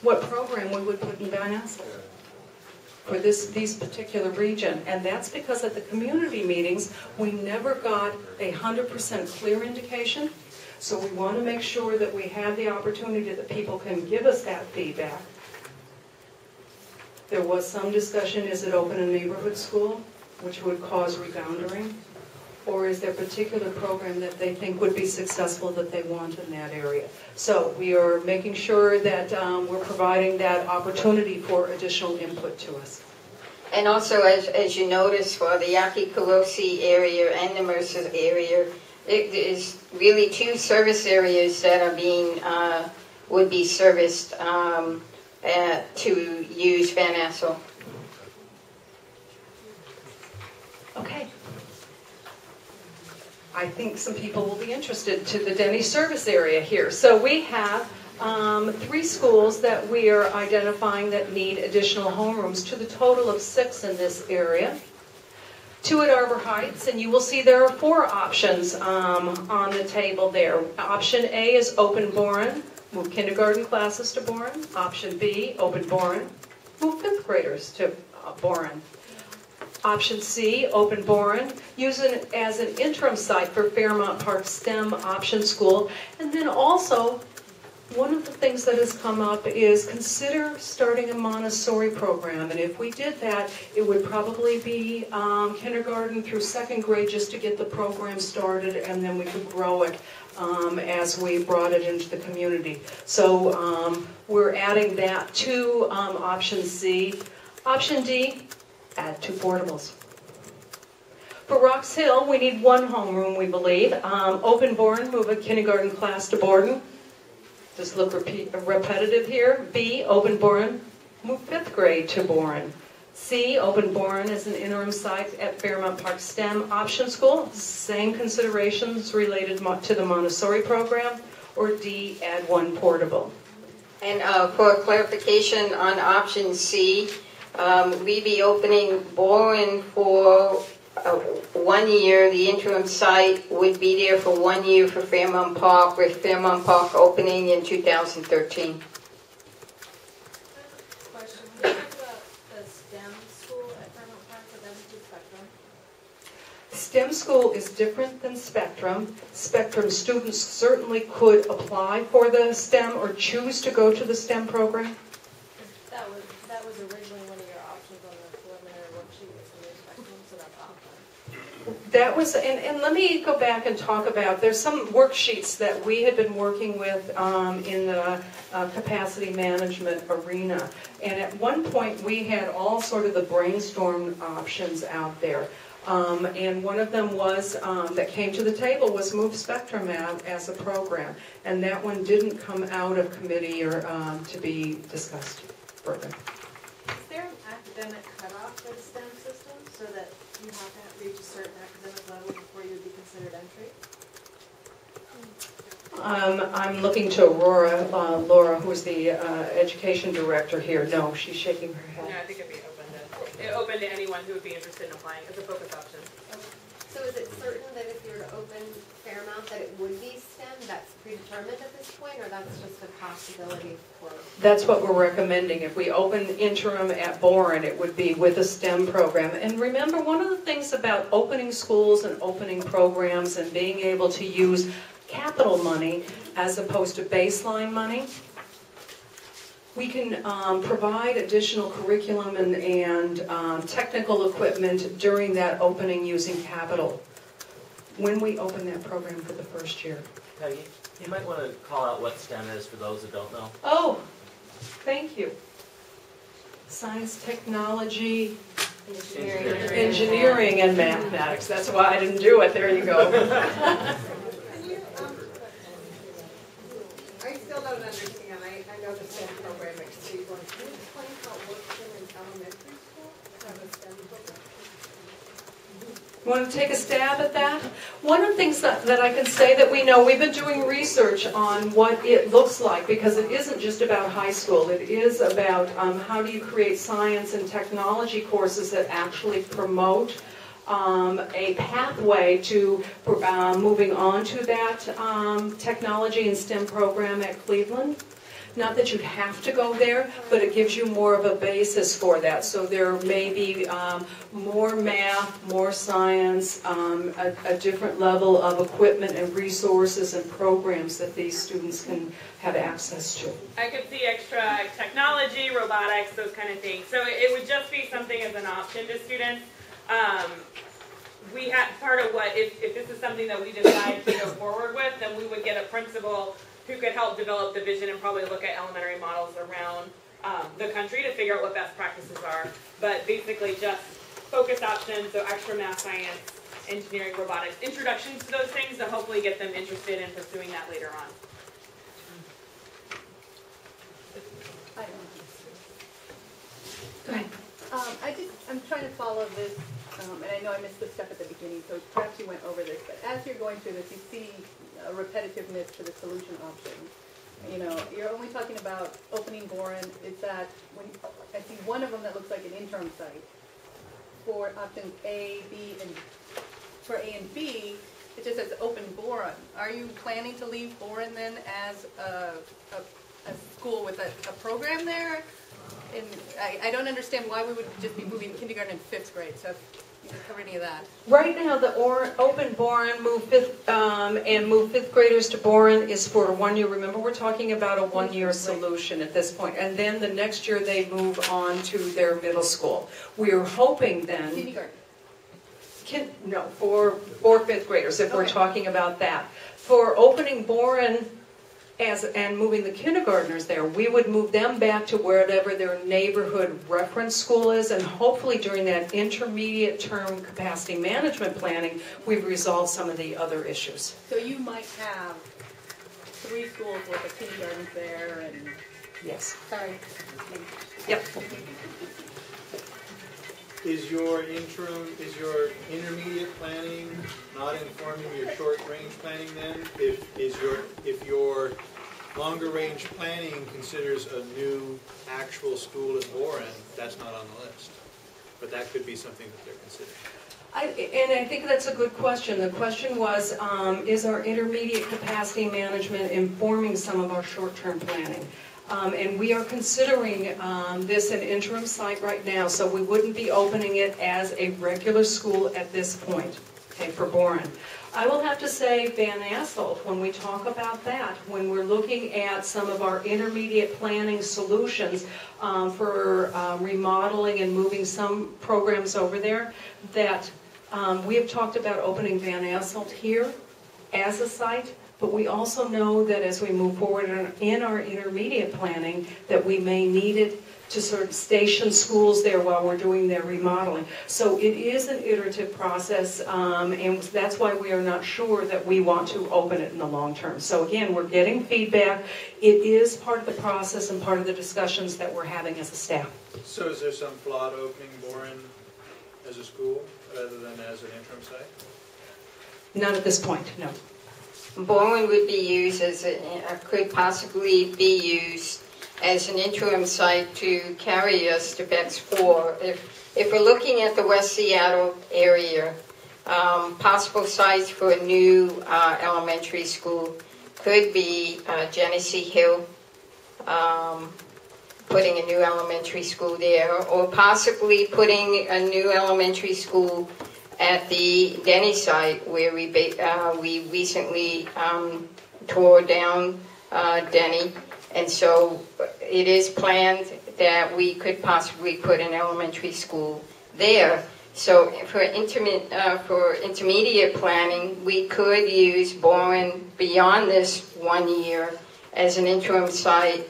[SPEAKER 2] what program we would put in Van Asselt for these particular region. And that's because at the community meetings, we never got 100% clear indication. So we want to make sure that we have the opportunity that people can give us that feedback. There was some discussion, is it open in neighborhood school, which would cause rebounding? Or is there a particular program that they think would be successful that they want in that area? So we are making sure that we're providing that opportunity for additional input to us.
[SPEAKER 3] And also, as you notice, for the Aki-Kurosi area and the Mercer area, it is really 2 service areas that are being, would be serviced to use Van Asselt.
[SPEAKER 2] Okay. I think some people will be interested to the Denny service area here. So we have 3 schools that we are identifying that need additional homerooms, to the total of 6 in this area. 2 at Arbor Heights, and you will see there are 4 options on the table there. Option A is open Boren, move kindergarten classes to Boren. Option B, open Boren, move 5th graders to Boren. Option C, open Boren, use it as an interim site for Fairmont Park STEM option school. And then also, one of the things that has come up is consider starting a Montessori program. And if we did that, it would probably be kindergarten through 2nd grade just to get the program started, and then we could grow it as we brought it into the community. So we're adding that to option C. Option D, add 2 portables. For Rocks Hill, we need 1 homeroom, we believe. Open Boren, move a kindergarten class to Borden. Does look repetitive here. B, open Boren, move 5th grade to Boren. C, open Boren as an interim site at Fairmont Park STEM option school. Same considerations related to the Montessori program. Or D, add 1 portable.
[SPEAKER 3] And for clarification on option C, we'd be opening Boren for 1 year. The interim site would be there for 1 year for Fairmont Park, with Fairmont Park opening in 2013.
[SPEAKER 6] Question, can you talk about the STEM school at Fairmont Park, but that was Spectrum?
[SPEAKER 2] STEM school is different than Spectrum. Spectrum students certainly could apply for the STEM or choose to go to the STEM program.
[SPEAKER 6] That was originally one of your options on the preliminary worksheet, was the new Spectrum, so that's option.
[SPEAKER 2] That was, and let me go back and talk about, there's some worksheets that we had been working with in the capacity management arena. And at one point we had all sort of the brainstorm options out there. And one of them was, that came to the table, was Move Spectrum as a program. And that one didn't come out of committee or to be discussed further.
[SPEAKER 8] Is there an academic cutoff for the STEM system so that you have to reach a certain academic level before you would be considered entry?
[SPEAKER 2] I'm looking to Laura, who is the education director here. No, she's shaking her
[SPEAKER 9] No, I
[SPEAKER 2] head.
[SPEAKER 9] think it'd be open to anyone who would be interested in applying as a focus option.
[SPEAKER 6] So is it certain that if you were to open Fairmount that it would be STEM, that's predetermined at this point, or that's just a possibility for?
[SPEAKER 2] That's what we're recommending. If we open interim at Boren, it would be with a STEM program. And remember, one of the things about opening schools and opening programs and being able to use capital money as opposed to baseline money, we can provide additional curriculum and technical equipment during that opening using capital when we open that program for the first year.
[SPEAKER 10] Peggy, you might want to call out what STEM is for those that don't know.
[SPEAKER 2] Oh, thank you. Science, technology, engineering, and mathematics. That's why I didn't do it. There you go.
[SPEAKER 8] I still don't understand. I know the STEM program exceeds one. Can you explain how it works in elementary school to have a STEM program?
[SPEAKER 2] You want to take a stab at that? One of the things that I can say that we know, we've been doing research on what it looks like, because it isn't just about high school. It is about how do you create science and technology courses that actually promote a pathway to moving on to that technology and STEM program at Cleveland. Not that you'd have to go there, but it gives you more of a basis for that. So there may be more math, more science, a different level of equipment and resources and programs that these students can have access to.
[SPEAKER 9] I could see extra technology, robotics, those kind of things. So it would just be something as an option to students. We had part of what, if this is something that we decide to go forward with, then we would get a principal who could help develop the vision and probably look at elementary models around the country to figure out what best practices are. But basically just focused options, so extra math, science, engineering, robotics, introductions to those things to hopefully get them interested in pursuing that later on.
[SPEAKER 2] Go ahead.
[SPEAKER 11] I'm trying to follow this, and I know I missed the step at the beginning, so perhaps you went over this, but as you're going through this, you see a repetitiveness to the solution options. You know, you're only talking about opening Boren. Is that when I see one of them that looks like an interim site for options A, B, and for A and B, it just says open Boren. Are you planning to leave Boren then as a school with a program there? And I don't understand why we would just be moving kindergarten and fifth grade. So if you could cover any of that.
[SPEAKER 2] Right now, the open Boren, move fifth graders to Boren is for 1 year. Remember, we're talking about a 1 year solution at this point. And then the next year they move on to their middle school. We are hoping then.
[SPEAKER 11] Kindergarten.
[SPEAKER 2] No, for fifth graders, if we're talking about that. For opening Boren and moving the kindergartners there, we would move them back to wherever their neighborhood reference school is, and hopefully during that intermediate term capacity management planning, we've resolved some of the other issues.
[SPEAKER 11] So you might have 3 schools with a kindergarten there and...
[SPEAKER 2] Yes.
[SPEAKER 11] Sorry.
[SPEAKER 2] Yep.
[SPEAKER 5] Is your intermediate planning not informing your short-range planning then? If your longer-range planning considers a new actual school at Boren, that's not on the list. But that could be something that they're considering.
[SPEAKER 2] And I think that's a good question. The question was, is our intermediate capacity management informing some of our short-term planning? And we are considering this an interim site right now, so we wouldn't be opening it as a regular school at this point, okay, for Boren. I will have to say Van Asselt, when we talk about that, when we're looking at some of our intermediate planning solutions for remodeling and moving some programs over there, that we have talked about opening Van Asselt here as a site. But we also know that as we move forward in our intermediate planning, that we may need it to sort of station schools there while we're doing their remodeling. So it is an iterative process, and that's why we are not sure that we want to open it in the long term. So again, we're getting feedback. It is part of the process and part of the discussions that we're having as a staff.
[SPEAKER 5] So is there some flaw to opening Boren as a school rather than as an interim site?
[SPEAKER 2] Not at this point, no.
[SPEAKER 3] Bowen would be used as could possibly be used as an interim site to carry us to Bex 4. If we're looking at the West Seattle area, possible sites for a new elementary school could be Genesee Hill, putting a new elementary school there, or possibly putting a new elementary school at the Denny site where we recently tore down Denny. And so it is planned that we could possibly put an elementary school there. So for intermediate planning, we could use Bowen beyond this 1 year as an interim site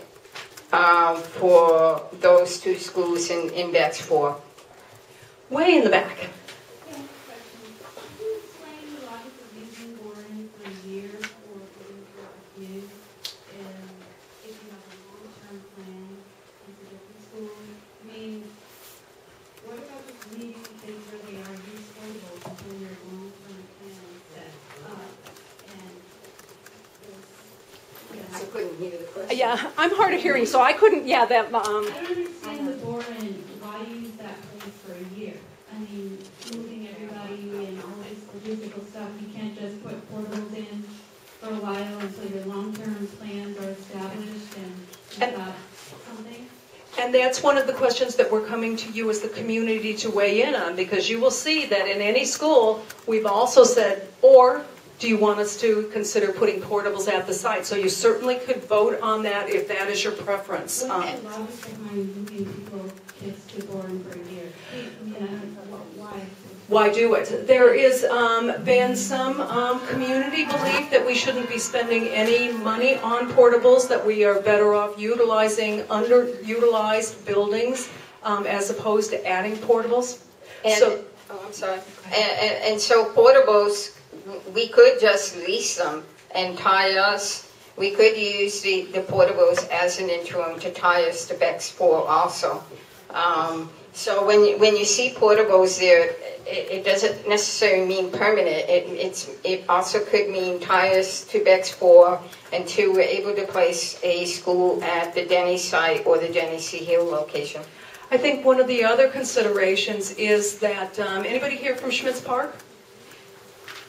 [SPEAKER 3] for those two schools in Bex 4.
[SPEAKER 2] Way in the back. Yeah, I'm hard of hearing, so I couldn't,
[SPEAKER 12] I don't understand the board and why use that place for a year. I mean, moving everybody and all this logistical stuff, you can't just put portables in for a while until your long-term plans are established and you've got something.
[SPEAKER 2] And that's one of the questions that we're coming to you as the community to weigh in on, because you will see that in any school, we've also said, or do you want us to consider putting portables at the site? So you certainly could vote on that if that is your preference.
[SPEAKER 12] What's the logic behind moving people, kids to Boren for a year? Why?
[SPEAKER 2] Why do it? There is been some community belief that we shouldn't be spending any money on portables, that we are better off utilizing underutilized buildings as opposed to adding portables.
[SPEAKER 3] And, and so portables, we could just lease them and tie us. We could use the portables as an interim to tie us to Bex 4 also. So when you see portables there, it doesn't necessarily mean permanent. It also could mean tie us to Bex 4 until we're able to place a school at the Denny site or the Genesee Hill location.
[SPEAKER 2] I think one of the other considerations is that, anybody here from Schmitz Park?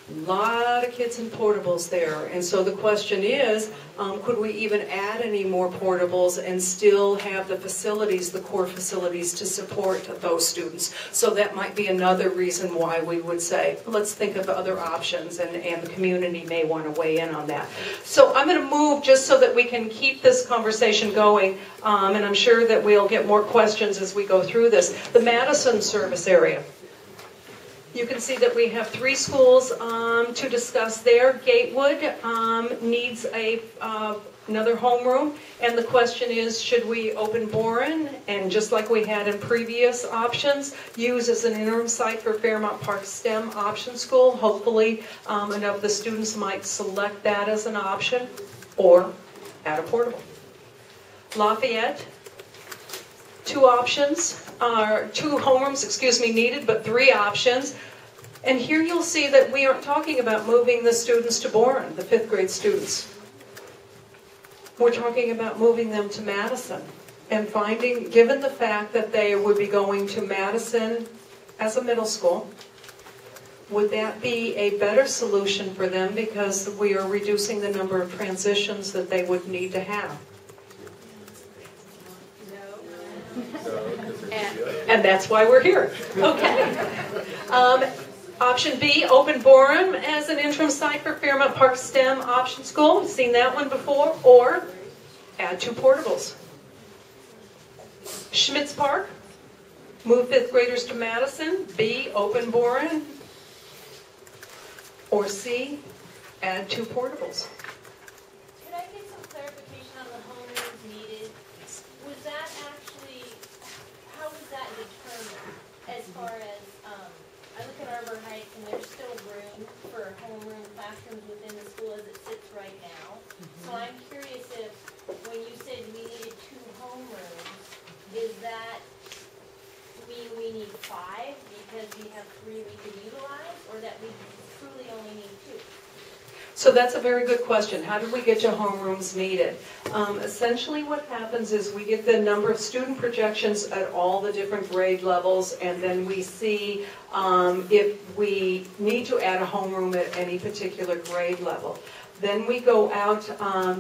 [SPEAKER 2] A lot of kids in portables there, and so the question is, could we even add any more portables and still have the facilities, the core facilities, to support those students? So that might be another reason why we would say, let's think of other options, and the community may want to weigh in on that. So I'm going to move just so that we can keep this conversation going, and I'm sure that we'll get more questions as we go through this. The Madison service area. You can see that we have 3 schools to discuss there. Gatewood needs another homeroom, and the question is, should we open Boren and, just like we had in previous options, use as an interim site for Fairmont Park STEM option school? Hopefully enough of the students might select that as an option, or add a portable. Lafayette, 2 options. 2 homerooms, needed, but 3 options. And here you'll see that we aren't talking about moving the students to Boren, the 5th grade students. We're talking about moving them to Madison and finding, given the fact that they would be going to Madison as a middle school, would that be a better solution for them because we are reducing the number of transitions that they would need to have? And that's why we're here. Okay. Option B, open Boren as an interim site for Fairmont Park STEM option school. We've seen that one before. Or add 2 portables. Schmitz Park, move 5th graders to Madison. B, open Boren. Or C, add 2 portables.
[SPEAKER 6] Could I get some clarification on the homerooms needed? Was that actually far as, I look at Arbor Heights and there's still room for homeroom classrooms within the school as it sits right now. So I'm curious if, when you said we needed 2 homerooms, does that mean we need 5 because we have 3 we could utilize, or that we truly only need 2?
[SPEAKER 2] So that's a very good question. How did we get to homerooms needed? Essentially what happens is we get the number of student projections at all the different grade levels, and then we see if we need to add a homeroom at any particular grade level. Then we go out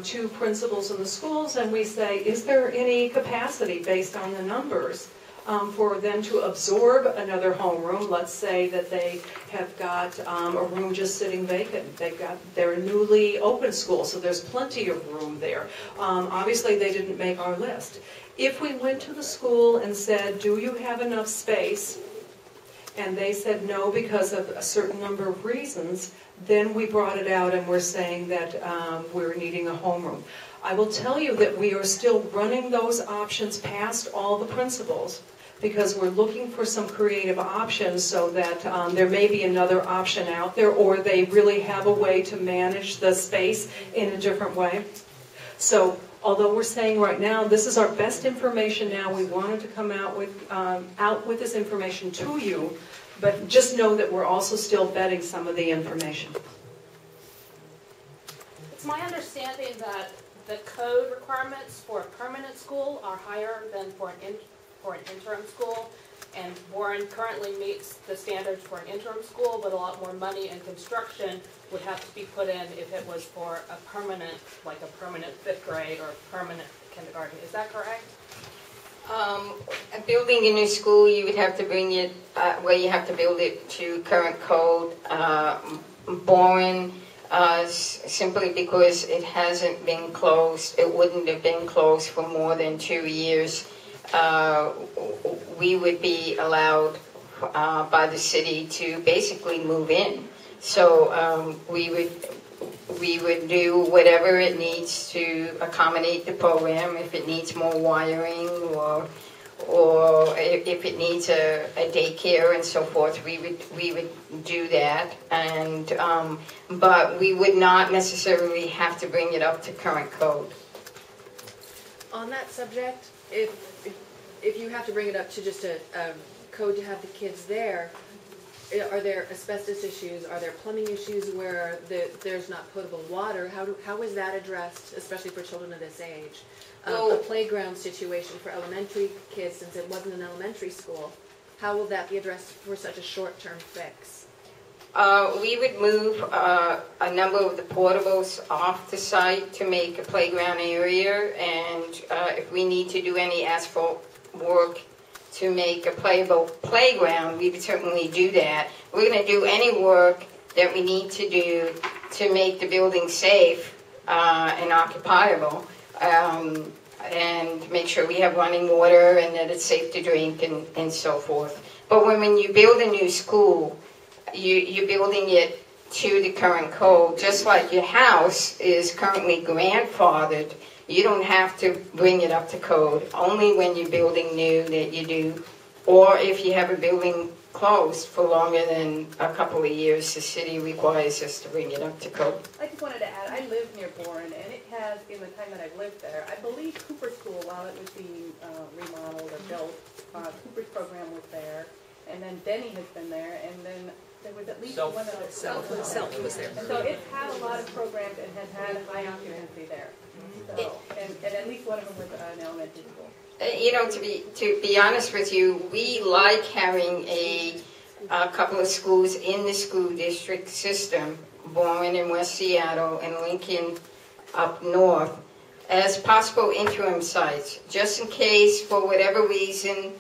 [SPEAKER 2] to principals in the schools and we say, is there any capacity based on the numbers for them to absorb another homeroom? Let's say that they have got a room just sitting vacant. They're a newly open school, so there's plenty of room there. Obviously, they didn't make our list. If we went to the school and said, do you have enough space? And they said no because of a certain number of reasons, then we brought it out and we're saying that we're needing a homeroom. I will tell you that we are still running those options past all the principals because we're looking for some creative options so that there may be another option out there, or they really have a way to manage the space in a different way. So although we're saying right now this is our best information now, we wanted to come out with this information to you, but just know that we're also still vetting some of the information.
[SPEAKER 13] It's my understanding that the code requirements for a permanent school are higher than for an interim school, and Warren currently meets the standards for an interim school, but a lot more money and construction would have to be put in if it was for a permanent, like a permanent 5th grade or a permanent kindergarten. Is that correct?
[SPEAKER 3] Building a new school, you would have to bring it, you have to build it to current code. Boring, simply because it hasn't been closed, it wouldn't have been closed for more than 2 years. We would be allowed by the city to basically move in. So we would do whatever it needs to accommodate the program. If it needs more wiring, or if it needs a daycare and so forth, we would do that. And but we would not necessarily have to bring it up to current code.
[SPEAKER 14] On that subject, if you have to bring it up to just a code to have the kids there, are there asbestos issues? Are there plumbing issues where there's not potable water? How is that addressed, especially for children of this age? A playground situation for elementary kids, since it wasn't an elementary school, how will that be addressed for such a short-term fix?
[SPEAKER 3] We would move a number of the portables off the site to make a playground area, and if we need to do any asphalt work to make a playable playground, we would certainly do that. We're going to do any work that we need to do to make the building safe and occupiable, and make sure we have running water and that it's safe to drink and so forth. But when you build a new school, you're building it to the current code, just like your house is currently grandfathered. You don't have to bring it up to code. Only when you're building new that you do, or if you have a building closed for longer than a couple of years, the city requires us to bring it up to code.
[SPEAKER 11] I just wanted to add, I live near Bourne, and it has, in the time that I've lived there, I believe Cooper School, while it was being remodeled or built, Cooper's program was there, and then Denny has been there, and then there was at least one other. Self was there. And so it's had a lot of programs and has had high occupancy there. So, and at least one of them was an elementary school.
[SPEAKER 3] To be honest with you, we like having a couple of schools in the school district system, Bourne in West Seattle and Lincoln up north, as possible interim sites, just in case, for whatever reason,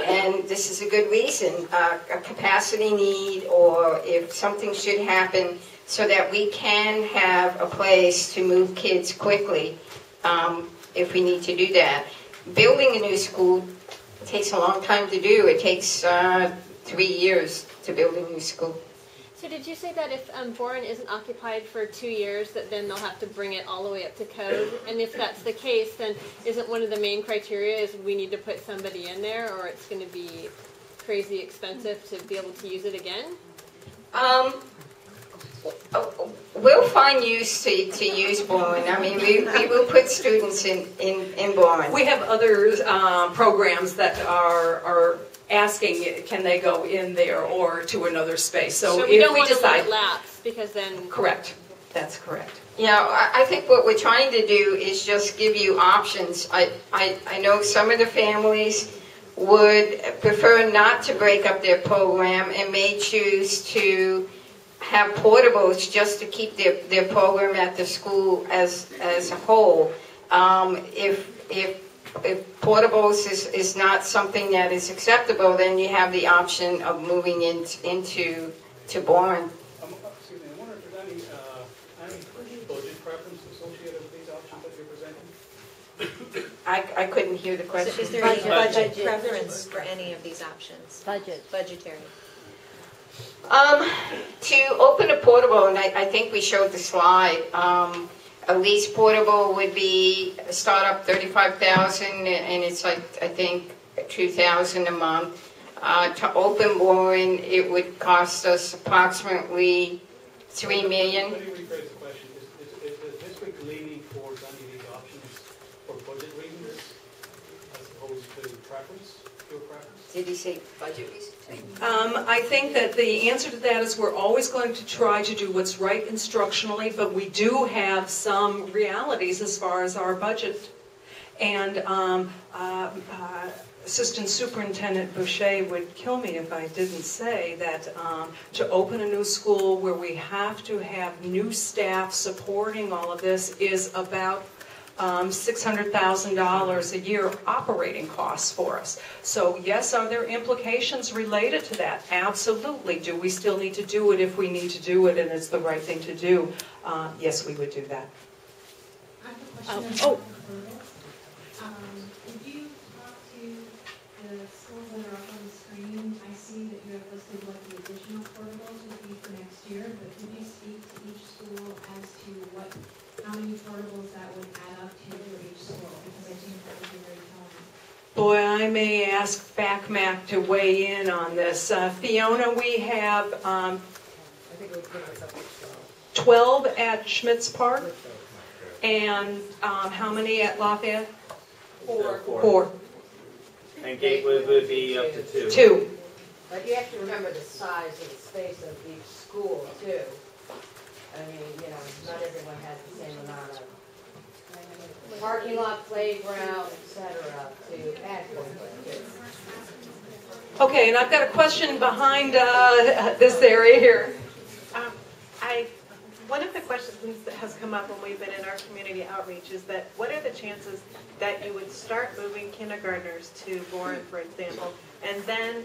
[SPEAKER 3] and this is a good reason, a capacity need, or if something should happen, so that we can have a place to move kids quickly if we need to do that. Building a new school takes a long time to do. It takes 3 years to build a new school.
[SPEAKER 15] So did you say that if Bourne isn't occupied for 2 years, that then they'll have to bring it all the way up to code? And if that's the case, then isn't one of the main criteria is we need to put somebody in there, or it's going to be crazy expensive to be able to use it again?
[SPEAKER 3] We'll find use to use Bourne. I mean, we will put students in Bourne.
[SPEAKER 2] We have other programs that are asking, can they go in there or to another space? So
[SPEAKER 15] we
[SPEAKER 2] if
[SPEAKER 15] don't
[SPEAKER 2] we
[SPEAKER 15] want to let
[SPEAKER 2] decide,
[SPEAKER 15] it lapse because then.
[SPEAKER 2] correct. That's correct.
[SPEAKER 3] Yeah, I think what we're trying to do is just give you options. I know some of the families would prefer not to break up their program and may choose to have portables just to keep their program at the school as a whole. If portables is not something that is acceptable, then you have the option of moving into Bourne.
[SPEAKER 16] Excuse me, I wonder if there's any budget preference associated with these options that you're presenting?
[SPEAKER 3] I couldn't hear the question.
[SPEAKER 7] So is there any budget preference for any of these options? Budgetary.
[SPEAKER 3] To open a portable, and I think we showed the slide, a lease portable would be start up $35,000, and it's like I think $2,000 a month. To open Bourne, it would cost us approximately $3 million.
[SPEAKER 16] Let me rephrase the question. Is the district leaning towards any of these options for budget reasons as opposed to preference, pure preference?
[SPEAKER 3] Did he say budget reasons?
[SPEAKER 2] I think that the answer to that is we're always going to try to do what's right instructionally, but we do have some realities as far as our budget. And Assistant Superintendent Boucher would kill me if I didn't say that to open a new school where we have to have new staff supporting all of this is about $600,000 a year operating costs for us. So yes, are there implications related to that? Absolutely. Do we still need to do it if we need to do it and it's the right thing to do? Yes, we would do that.
[SPEAKER 12] I have a question. If you talk to the schools that are up on the screen, I see that you have listed what the additional portables would be for next year, but could you speak to each school as to how many portables that would add up to for each school? Because I think that would be very telling.
[SPEAKER 2] Boy, I may ask FACMAC to weigh in on this. Fiona, we have 12 at Schmitz Park, and how many at Lafayette? Four.
[SPEAKER 10] And Gatewood would be up to 2.
[SPEAKER 2] 2.
[SPEAKER 17] But you have to remember the size of the space of each school, too. I mean, you know, not everyone has the same amount of parking lot, playground, etc. to add for kids.
[SPEAKER 2] Okay, and I've got a question behind this area here.
[SPEAKER 8] One of the questions that has come up when we've been in our community outreach is that what are the chances that you would start moving kindergartners to Bourne, for example, and then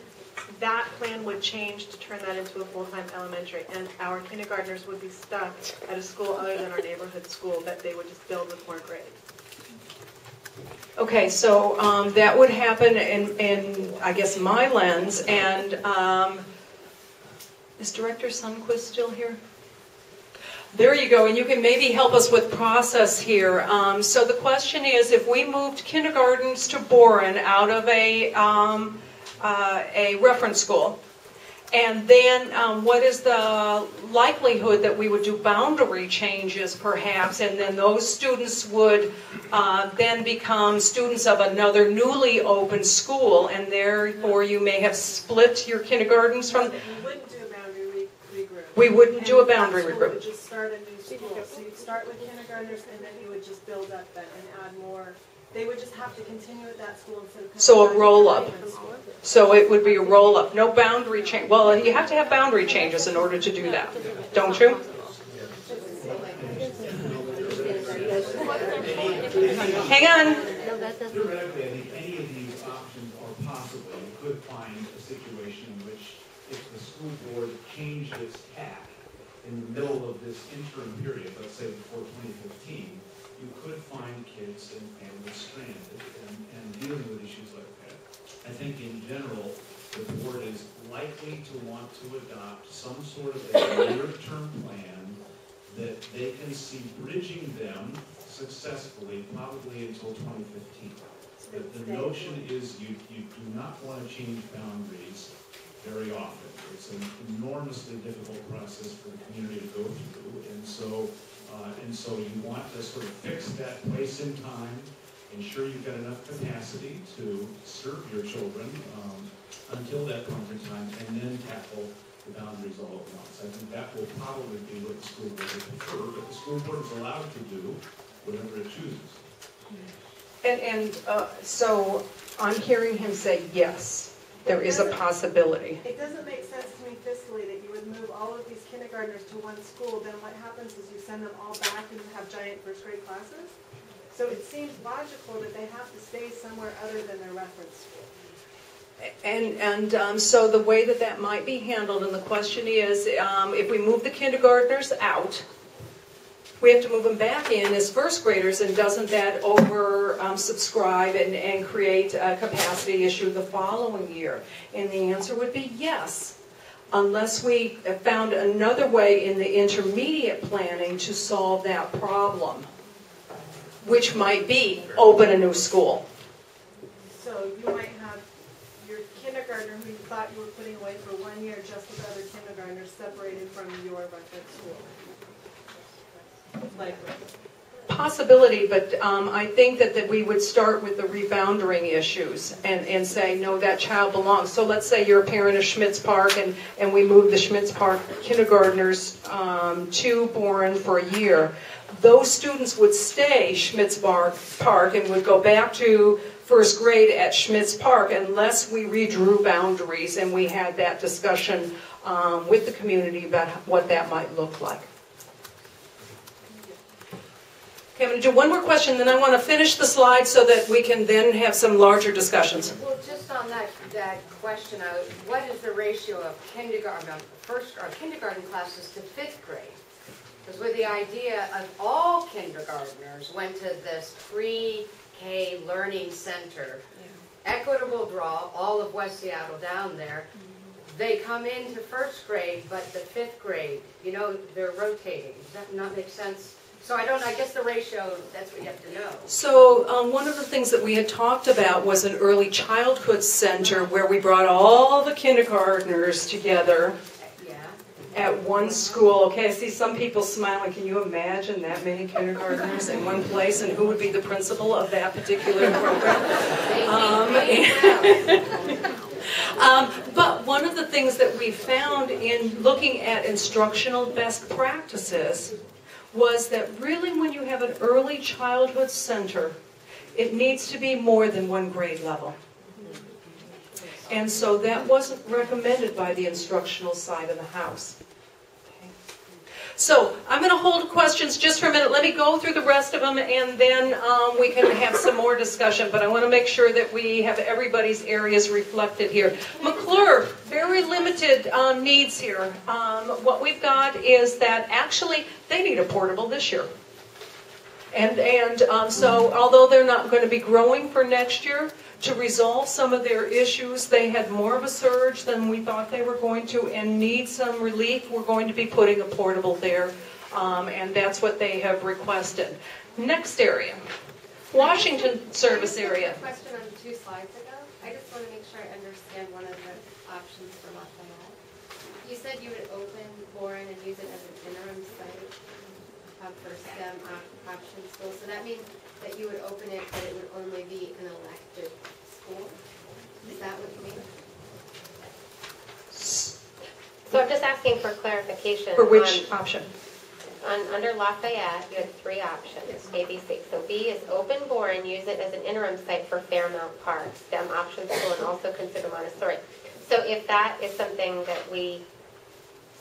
[SPEAKER 8] that plan would change to turn that into a full-time elementary, and our kindergartners would be stuck at a school other than our neighborhood school that they would just build with more grades.
[SPEAKER 2] Okay, so that would happen in, I guess, my lens, and is Director Sundquist still here? There you go, and you can maybe help us with process here. So the question is, if we moved kindergartens to Bourne out of a reference school, and then what is the likelihood that we would do boundary changes perhaps, and then those students would then become students of another newly opened school, and therefore you may have split your kindergartens from...
[SPEAKER 8] We wouldn't do a boundary regroup.
[SPEAKER 2] We wouldn't do a boundary regroup.
[SPEAKER 8] We would just start a new school. So you'd start with kindergartners, and then you would just build up that and add more. They would just have to continue at that school instead of...
[SPEAKER 2] So a roll-up. So it would be a roll-up. No boundary change. Well, you have to have boundary changes in order to do that, don't you? Hang on.
[SPEAKER 18] Theoretically, any of these options are possible. You could find a situation in which if the school board changed its tack in the middle of this interim period, let's say before 2015, you could find kids and families stranded and dealing with issues like that. I think in general, the board is likely to want to adopt some sort of a near-term plan that they can see bridging them successfully, probably until 2015. The notion is you do not want to change boundaries very often. It's an enormously difficult process for the community to go through, and so you want to sort of fix that place in time, ensure you've got enough capacity to serve your children until that point in time, and then tackle the boundaries all at once. I think that will probably be what the school board would prefer, but the school board is allowed to do whatever it chooses.
[SPEAKER 2] So I'm hearing him say yes, there is a possibility.
[SPEAKER 8] It doesn't make sense to me fiscally that you would move all of these kindergartners to one school, then what happens is you send them all back and have giant first grade classes. So it seems logical that they have to stay somewhere other than their reference school.
[SPEAKER 2] So the way that might be handled, and the question is, if we move the kindergartners out, we have to move them back in as first graders, and doesn't that subscribe and create a capacity issue the following year? And the answer would be yes, unless we found another way in the intermediate planning to solve that problem, which might be open a new school.
[SPEAKER 8] So you might have your kindergartner who you thought you were putting away for 1 year just with other kindergartners separated from your reference school.
[SPEAKER 2] Possibility, but I think that we would start with the rebounding issues and say, no, that child belongs. So let's say you're a parent of Schmitz Park and we move the Schmitz Park kindergartners to Boren for a year. Those students would stay Schmitz Park and would go back to first grade at Schmitz Park unless we redrew boundaries and we had that discussion with the community about what that might look like. Okay, I'm going to do one more question, then I want to finish the slide so that we can then have some larger discussions.
[SPEAKER 17] Well, just on that question, what is the ratio of kindergarten classes to 5th grade? Because with the idea of all kindergartners went to this pre-K learning center, equitable draw, all of West Seattle down there, they come into 1st grade, but the 5th grade, they're rotating. Does that not make sense? So I guess the ratio, that's what you have to know.
[SPEAKER 2] So one of the things that we had talked about was an early childhood center where we brought all the kindergartners together at one school. Okay, I see some people smiling. Can you imagine that many kindergartners in one place, and who would be the principal of that particular program? But one of the things that we found in looking at instructional best practices was that really when you have an early childhood center, it needs to be more than one grade level. And so that wasn't recommended by the instructional side of the house. Okay. So I'm going to hold questions just for a minute. Let me go through the rest of them and then we can have some more discussion. But I want to make sure that we have everybody's areas reflected here. McClure, very limited needs here. What we've got is that actually they need a portable this year. And so although they're not going to be growing for next year, to resolve some of their issues, they had more of a surge than we thought they were going to and need some relief. We're going to be putting a portable there, and that's what they have requested. Next area, Washington service area.
[SPEAKER 19] Question on 2 slides ago. I just want to make sure I understand one of the options for Lafayette. You said you would open Boren and use it as an interim site for STEM option school. So that means that you would open it, but it would only be an elective school? Is that what you mean?
[SPEAKER 20] So I'm just asking for clarification.
[SPEAKER 2] For which option?
[SPEAKER 20] Under Lafayette, you had 3 options, A, B, C. So B is open Boren, use it as an interim site for Fairmount Park, STEM option school, and also consider Montessori. So if that is something that we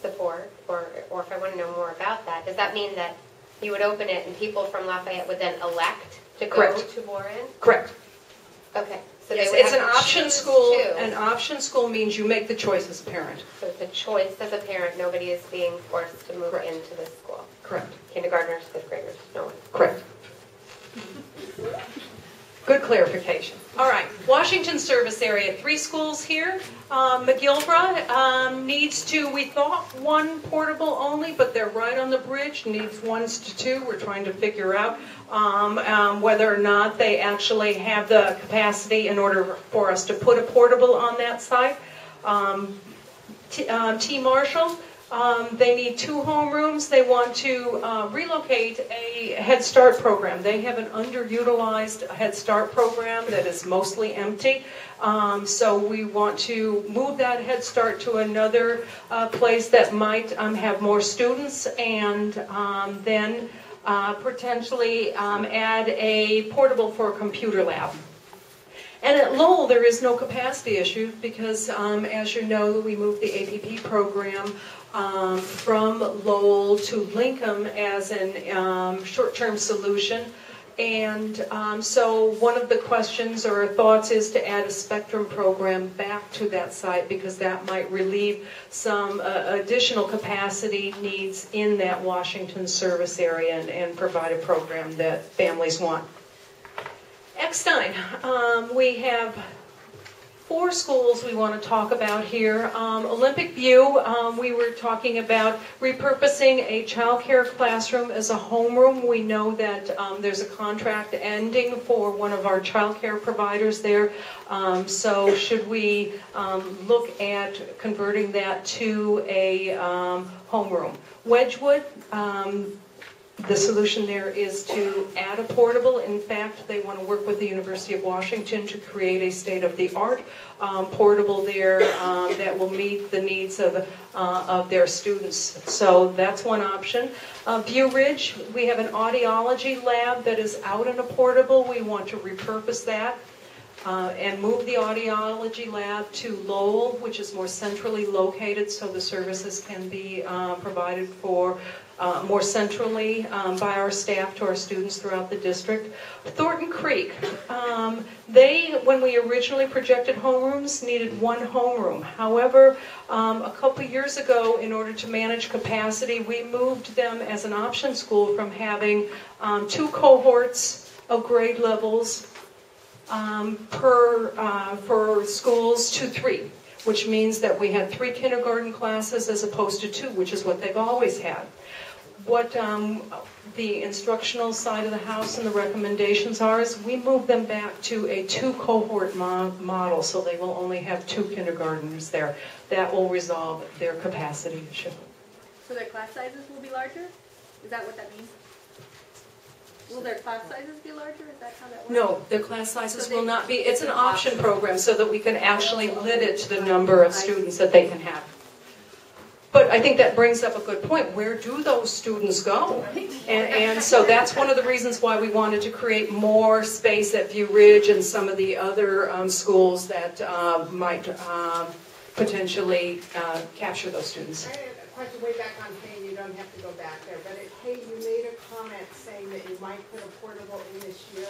[SPEAKER 20] support, or if I want to know more about that, does that mean that you would open it and people from Lafayette would then elect to go to Boren?
[SPEAKER 2] Correct.
[SPEAKER 20] Okay. So
[SPEAKER 2] yes, it's an option school. An option school means you make the choice as a parent.
[SPEAKER 20] So it's a choice as a parent. Nobody is being forced to move into this school.
[SPEAKER 2] Correct.
[SPEAKER 20] Kindergartners, 5th graders, no one.
[SPEAKER 2] Correct. Good clarification. All right. Washington service area, 3 schools here. McGilvra needs we thought 1 portable only, but they're right on the bridge, needs 1 to 2. We're trying to figure out whether or not they actually have the capacity in order for us to put a portable on that site. T. Marshall, they need 2 homerooms. They want to relocate a Head Start program. They have an underutilized Head Start program that is mostly empty. So we want to move that Head Start to another place that might have more students, and then potentially add a portable for a computer lab. And at Lowell, there is no capacity issue because, as you know, we moved the APP program from Lowell to Lincoln as an short-term solution. And so one of the questions or thoughts is to add a spectrum program back to that site because that might relieve some additional capacity needs in that Washington service area and provide a program that families want. Eckstein, we have 4 schools we want to talk about here. Olympic View, we were talking about repurposing a child care classroom as a homeroom. We know that there's a contract ending for one of our child care providers there. So should we look at converting that to a homeroom? Wedgwood, the solution there is to add a portable. In fact, they want to work with the University of Washington to create a state-of-the-art portable there that will meet the needs of their students. So that's one option. View Ridge, we have an audiology lab that is out in a portable. We want to repurpose that. And move the audiology lab to Lowell, which is more centrally located, so the services can be provided for more centrally by our staff to our students throughout the district. Thornton Creek, when we originally projected homerooms, needed 1 homeroom. However, a couple years ago, in order to manage capacity, we moved them as an option school from having 2 cohorts of grade levels for schools to 3, which means that we had 3 kindergarten classes as opposed to 2, which is what they've always had. What the instructional side of the house and the recommendations are is we move them back to a 2 cohort model, so they will only have 2 kindergartners there. That will resolve their capacity issue.
[SPEAKER 11] So their class sizes will be larger? Is that what that means? Will their class sizes be larger? Is that how that works?
[SPEAKER 2] No, their class sizes will not be. It's an option program so that we can actually limit to the number of students that they can have. But I think that brings up a good point. Where do those students go? And so that's one of the reasons why we wanted to create more space at View Ridge and some of the other schools that might potentially capture those students.
[SPEAKER 21] I have a question way back on Hay. You don't have to go back there. But at Hay, you made a comment saying that you might put a portable in this year.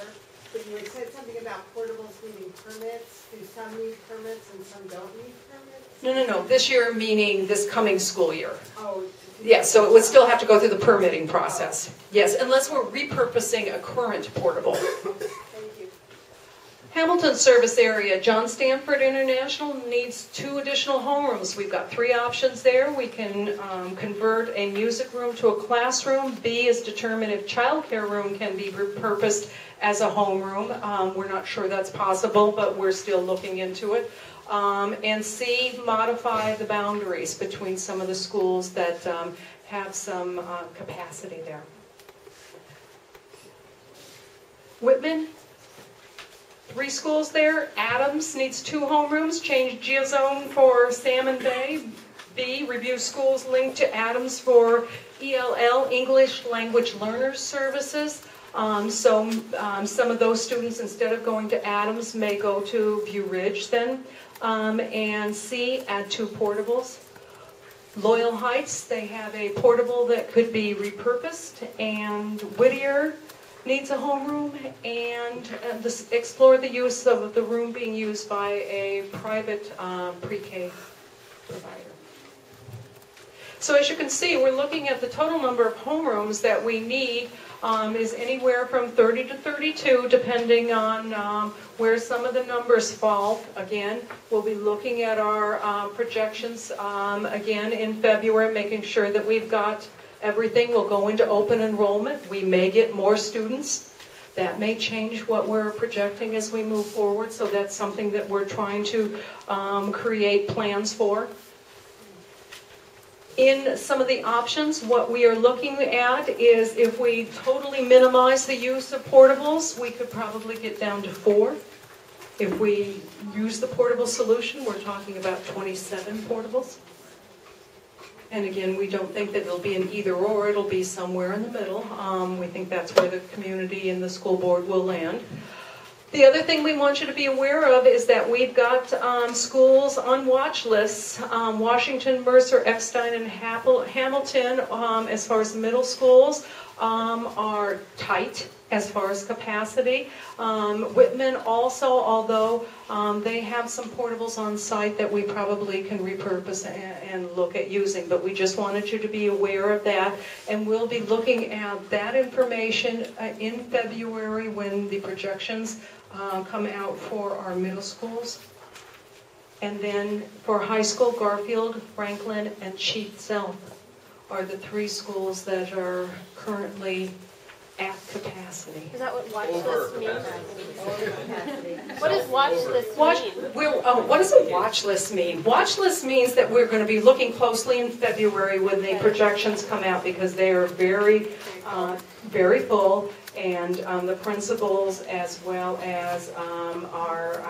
[SPEAKER 21] But you had said something about portables needing permits. Do some need permits and some don't need permits?
[SPEAKER 2] No. This year meaning this coming school year.
[SPEAKER 21] Oh.
[SPEAKER 2] Yes, so it would still have to go through the permitting process. Yes, unless we're repurposing a current portable.
[SPEAKER 21] Thank you.
[SPEAKER 2] Hamilton service area, John Stanford International needs 2 additional homerooms. We've got 3 options there. We can convert a music room to a classroom. B is determine if child care room can be repurposed as a homeroom. We're not sure that's possible, but we're still looking into it. And C, modify the boundaries between some of the schools that have some capacity there. Whitman, 3 schools there. Adams needs 2 homerooms. Change geozone for Salmon Bay. B, review schools linked to Adams for ELL, English Language Learners Services. So some of those students, instead of going to Adams, may go to View Ridge then. And C, add 2 portables. Loyal Heights, they have a portable that could be repurposed. And Whittier needs a homeroom, and explore the use of the room being used by a private pre-K provider. So as you can see, we're looking at the total number of homerooms that we need is anywhere from 30 to 32, depending on where some of the numbers fall. Again, we'll be looking at our projections again in February, making sure that we've got everything. We'll go into open enrollment. We may get more students. That may change what we're projecting as we move forward, so that's something that we're trying to create plans for. In some of the options, what we are looking at is if we totally minimize the use of portables, we could probably get down to 4. If we use the portable solution, we're talking about 27 portables. And again, we don't think that it'll be an either or, it'll be somewhere in the middle. We think that's where the community and the school board will land. The other thing we want you to be aware of is that we've got schools on watch lists. Washington, Mercer, Eckstein, and Hamilton, as far as middle schools, are tight as far as capacity. Whitman also, although they have some portables on site that we probably can repurpose and look at using, but we just wanted you to be aware of that. And we'll be looking at that information in February when the projections come out for our middle schools. And then for high school, Garfield, Franklin, and Chief Sealth are the 3 schools that are currently at capacity.
[SPEAKER 15] Is that what watch list means? What does watch list mean?
[SPEAKER 2] What does a watch list mean? Watch list means that we're going to be looking closely in February when the projections come out, because they are very, very full, and the principals as well as our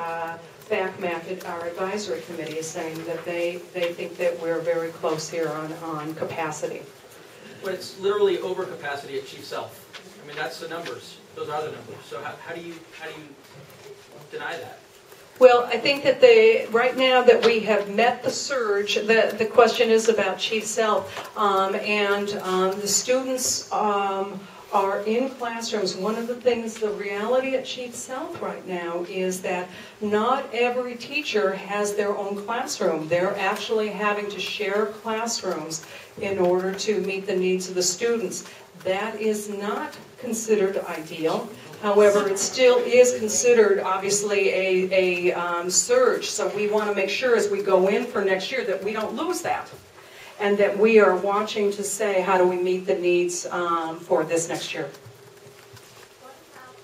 [SPEAKER 2] FACMAC, our advisory committee, is saying that they think that we're very close here on capacity.
[SPEAKER 10] But it's literally overcapacity at Chief Sealth. I mean, that's the numbers. Those are the numbers. So how do you deny that?
[SPEAKER 2] Well, I think that right now that we have met the surge, the question is about Chief Sealth, and the students are in classrooms. One of the things, the reality at Chief Sealth right now is that not every teacher has their own classroom. They're actually having to share classrooms in order to meet the needs of the students. That is not considered ideal. However, it still is considered, obviously, a surge. So we want to make sure as we go in for next year that we don't lose that, and that we are watching to say, how do we meet the needs for this next year?
[SPEAKER 1] What about,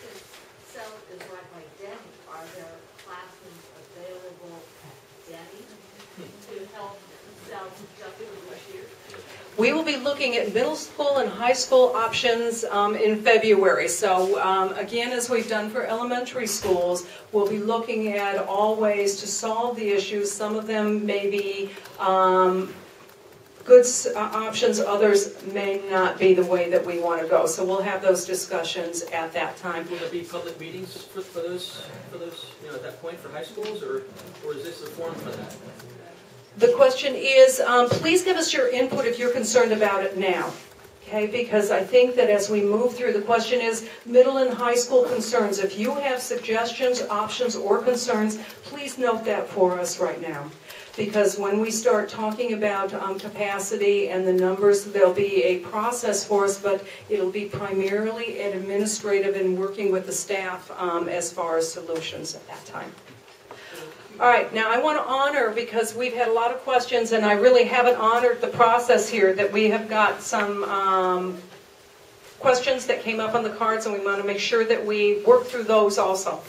[SPEAKER 1] since Sealth is right by Denny, are there classrooms available at Denny to help Sealth just for this year?
[SPEAKER 2] We will be looking at middle school and high school options in February. So again, as we've done for elementary schools, we'll be looking at all ways to solve the issues. Some of them may be good options, others may not be the way that we want to go. So we'll have those discussions at that time.
[SPEAKER 10] Will there be public meetings for those at that point for high schools, or is this the forum for that?
[SPEAKER 2] The question is, please give us your input if you're concerned about it now. Okay, because I think that as we move through, the question is middle and high school concerns. If you have suggestions, options, or concerns, please note that for us right now. Because when we start talking about capacity and the numbers, there'll be a process for us, but it'll be primarily administrative and working with the staff as far as solutions at that time. All right, now I want to honor, because we've had a lot of questions and I really haven't honored the process here, that we have got some questions that came up on the cards, and we want to make sure that we work through those also.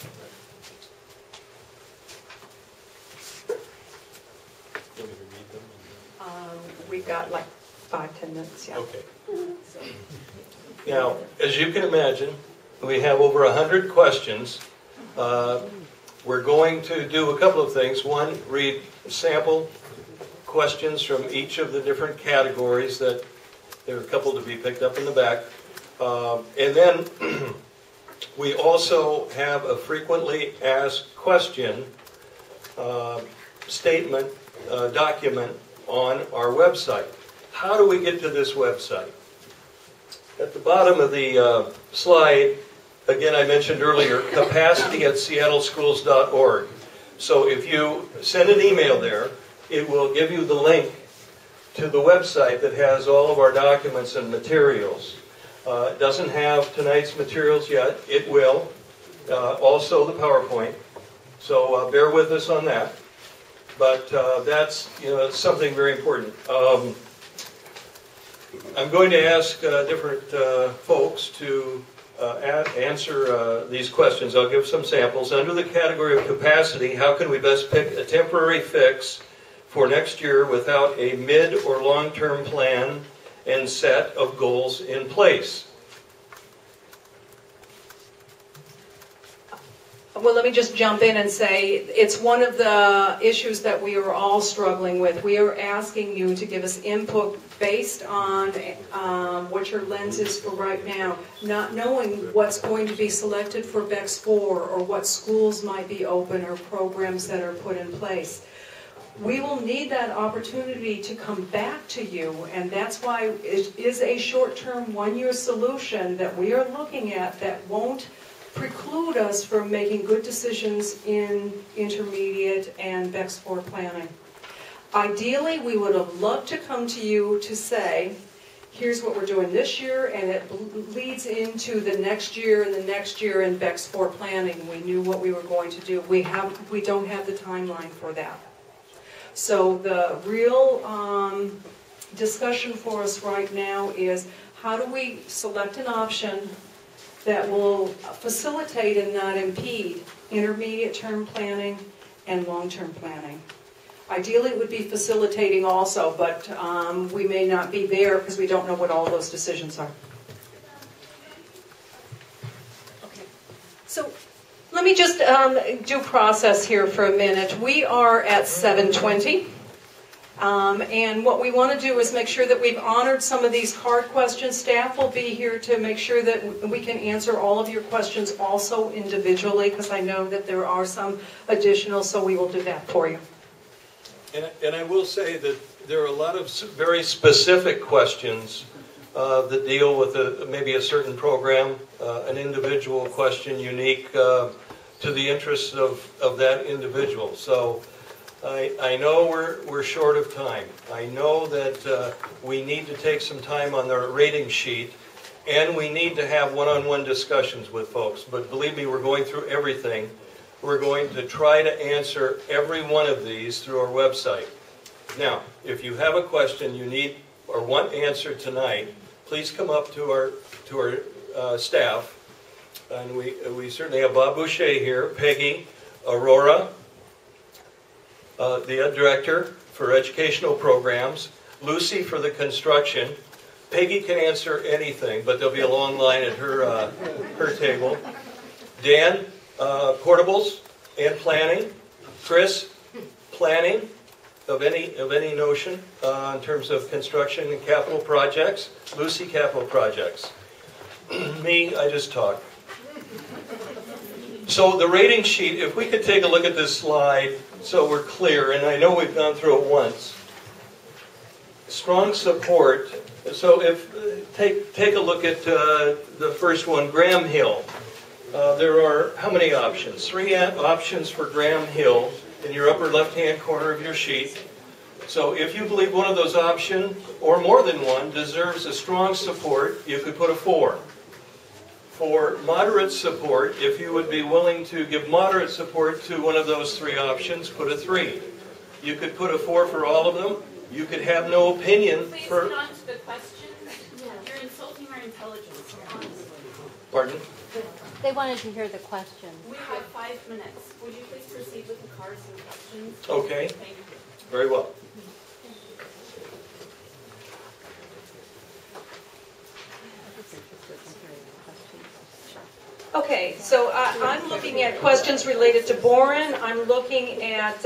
[SPEAKER 2] We've got like 5-10 minutes, yeah.
[SPEAKER 22] Okay. Now, as you can imagine, we have over 100 questions. We're going to do a couple of things. One, read sample questions from each of the different categories. That there are a couple to be picked up in the back. And then we also have a frequently asked question statement document on our website. How do we get to this website? At the bottom of the slide, again, I mentioned earlier, capacity@seattleschools.org. So if you send an email there, it will give you the link to the website that has all of our documents and materials. It doesn't have tonight's materials yet. It will. Also the PowerPoint. So bear with us on that. But that's something very important. I'm going to ask different folks to answer these questions. I'll give some samples. Under the category of capacity, how can we best pick a temporary fix for next year without a mid or long-term plan and set of goals in place?
[SPEAKER 2] Well, let me just jump in and say it's one of the issues that we are all struggling with. We are asking you to give us input based on what your lens is for right now, not knowing what's going to be selected for BEX 4 or what schools might be open or programs that are put in place. We will need that opportunity to come back to you, and that's why it is a short-term, one-year solution that we are looking at that won't preclude us from making good decisions in intermediate and BEX 4 planning. Ideally, we would have loved to come to you to say, here's what we're doing this year, and it leads into the next year and the next year in BEX 4 planning. We knew what we were going to do. We don't have the timeline for that. So the real discussion for us right now is how do we select an option that will facilitate and not impede intermediate term planning and long-term planning. Ideally, it would be facilitating also, but we may not be there because we don't know what all those decisions are. Okay. So let me just do process here for a minute. We are at 7:20. And what we want to do is make sure that we've honored some of these card questions. Staff will be here to make sure that we can answer all of your questions also individually, because I know that there are some additional, so we will do that for you.
[SPEAKER 22] And I will say that there are a lot of very specific questions that deal with maybe a certain program, an individual question unique to the interests of that individual. So I know we're short of time. I know that we need to take some time on the rating sheet, and we need to have one-on-one discussions with folks. But believe me, we're going through everything. We're going to try to answer every one of these through our website. Now, if you have a question you need or want answered tonight, please come up to our staff. And we certainly have Bob Boucher here, Peggy, Aurora, the Ed Director for Educational Programs, Lucy for the construction. Peggy can answer anything, but there'll be a long line at her table. Dan, portables and planning. Chris, planning of any notion in terms of construction and capital projects. Lucy, capital projects. Me, I just talk. So the rating sheet, if we could take a look at this slide so we're clear, and I know we've gone through it once. Strong support. So if take a look at the first one, Graham Hill. There are how many options? 3 options for Graham Hill in your upper left-hand corner of your sheet. So if you believe one of those options, or more than one, deserves a strong support, you could put a 4. For moderate support, if you would be willing to give moderate support to one of those 3 options, put a 3. You could put a 4 for all of them. You could have no opinion for...
[SPEAKER 13] Please not to the questions. You're insulting our intelligence, honestly.
[SPEAKER 22] Pardon?
[SPEAKER 15] They wanted to hear the question.
[SPEAKER 13] We have 5 minutes. Would you please proceed with the cards and questions?
[SPEAKER 22] Okay.
[SPEAKER 13] Thank you.
[SPEAKER 22] Very well.
[SPEAKER 2] Okay, so I'm looking at questions related to Boren. I'm looking at,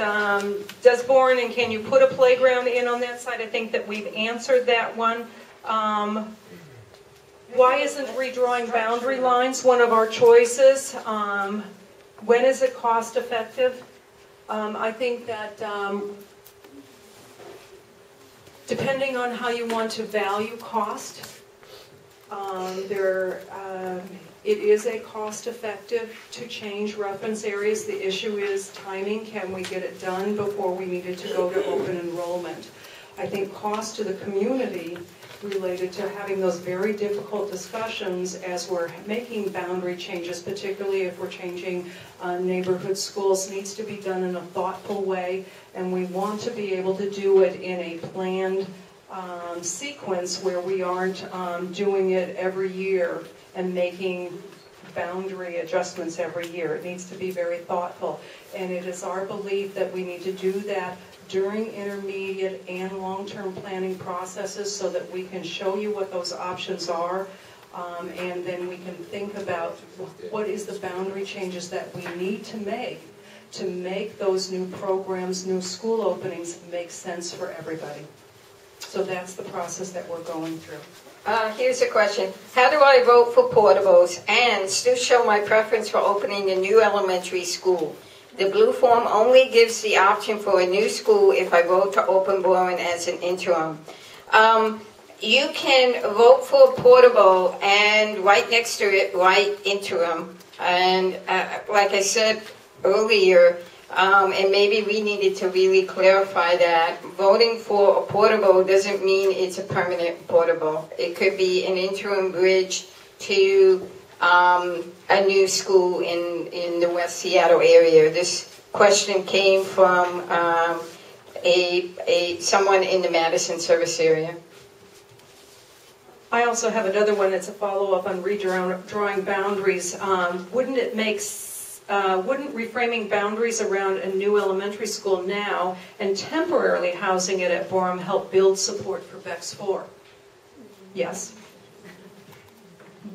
[SPEAKER 2] does Boren and can you put a playground in on that side? I think that we've answered that one. Why isn't redrawing boundary lines one of our choices? When is it cost effective? I think that depending on how you want to value cost, it is a cost effective to change reference areas. The issue is timing. Can we get it done before we needed to go to open enrollment? I think, cost to the community related to having those very difficult discussions as we're making boundary changes, particularly if we're changing neighborhood schools, needs to be done in a thoughtful way, and we want to be able to do it in a planned sequence where we aren't doing it every year and making boundary adjustments every year. It needs to be very thoughtful, and it is our belief that we need to do that during intermediate and long-term planning processes so that we can show you what those options are, and then we can think about what is the boundary changes that we need to make those new programs, new school openings make sense for everybody. So that's the process that we're going through.
[SPEAKER 3] Here's a question. How do I vote for portables and still show my preference for opening a new elementary school? The blue form only gives the option for a new school if I vote to open Boren as an interim. You can vote for a portable and right next to it write interim. And like I said earlier, and maybe we needed to really clarify that, voting for a portable doesn't mean it's a permanent portable. It could be an interim bridge to a new school in the West Seattle area. This question came from someone in the Madison service area.
[SPEAKER 2] I also have another one that's a follow-up on redrawing boundaries. Wouldn't reframing boundaries around a new elementary school now and temporarily housing it at Borum help build support for Bex 4? Yes.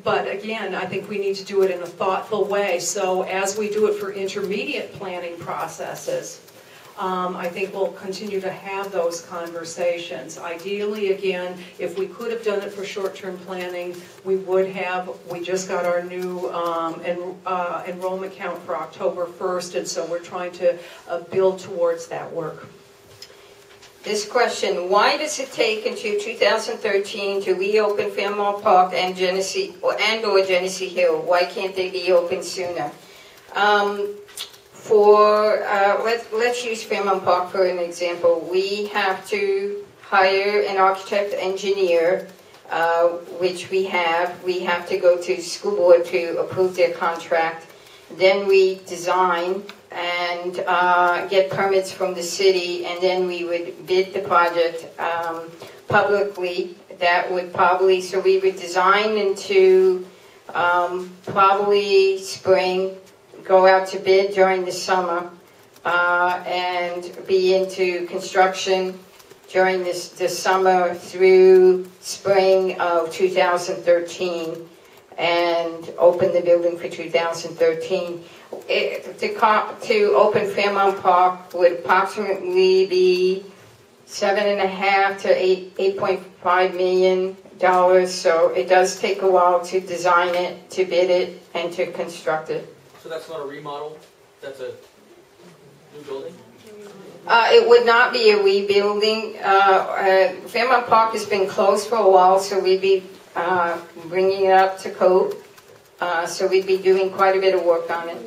[SPEAKER 2] But again, I think we need to do it in a thoughtful way. So as we do it for intermediate planning processes, I think we'll continue to have those conversations. Ideally, again, if we could have done it for short-term planning, we would have. We just got our new enrollment count for October 1st, and so we're trying to build towards that work.
[SPEAKER 3] This question, why does it take until 2013 to reopen Fairmont Park and Genesee or Genesee Hill? Why can't they be open sooner? Let's use Fairmont Park for an example. We have to hire an architect engineer, which we have. We have to go to the school board to approve their contract. Then we design and get permits from the city, and then we would bid the project publicly. That would probably, so we would design into probably spring, go out to bid during the summer, and be into construction during the summer through spring of 2013, and open the building for 2013. To open Fairmont Park would approximately be $7.5 to $8.5 million. So it does take a while to design it, to bid it, and to construct it.
[SPEAKER 10] So that's not a remodel, that's a new building?
[SPEAKER 3] It would not be a rebuilding. Fairmont Park has been closed for a while, so we'd be bringing it up to code. So we'd be doing quite a bit of work on it.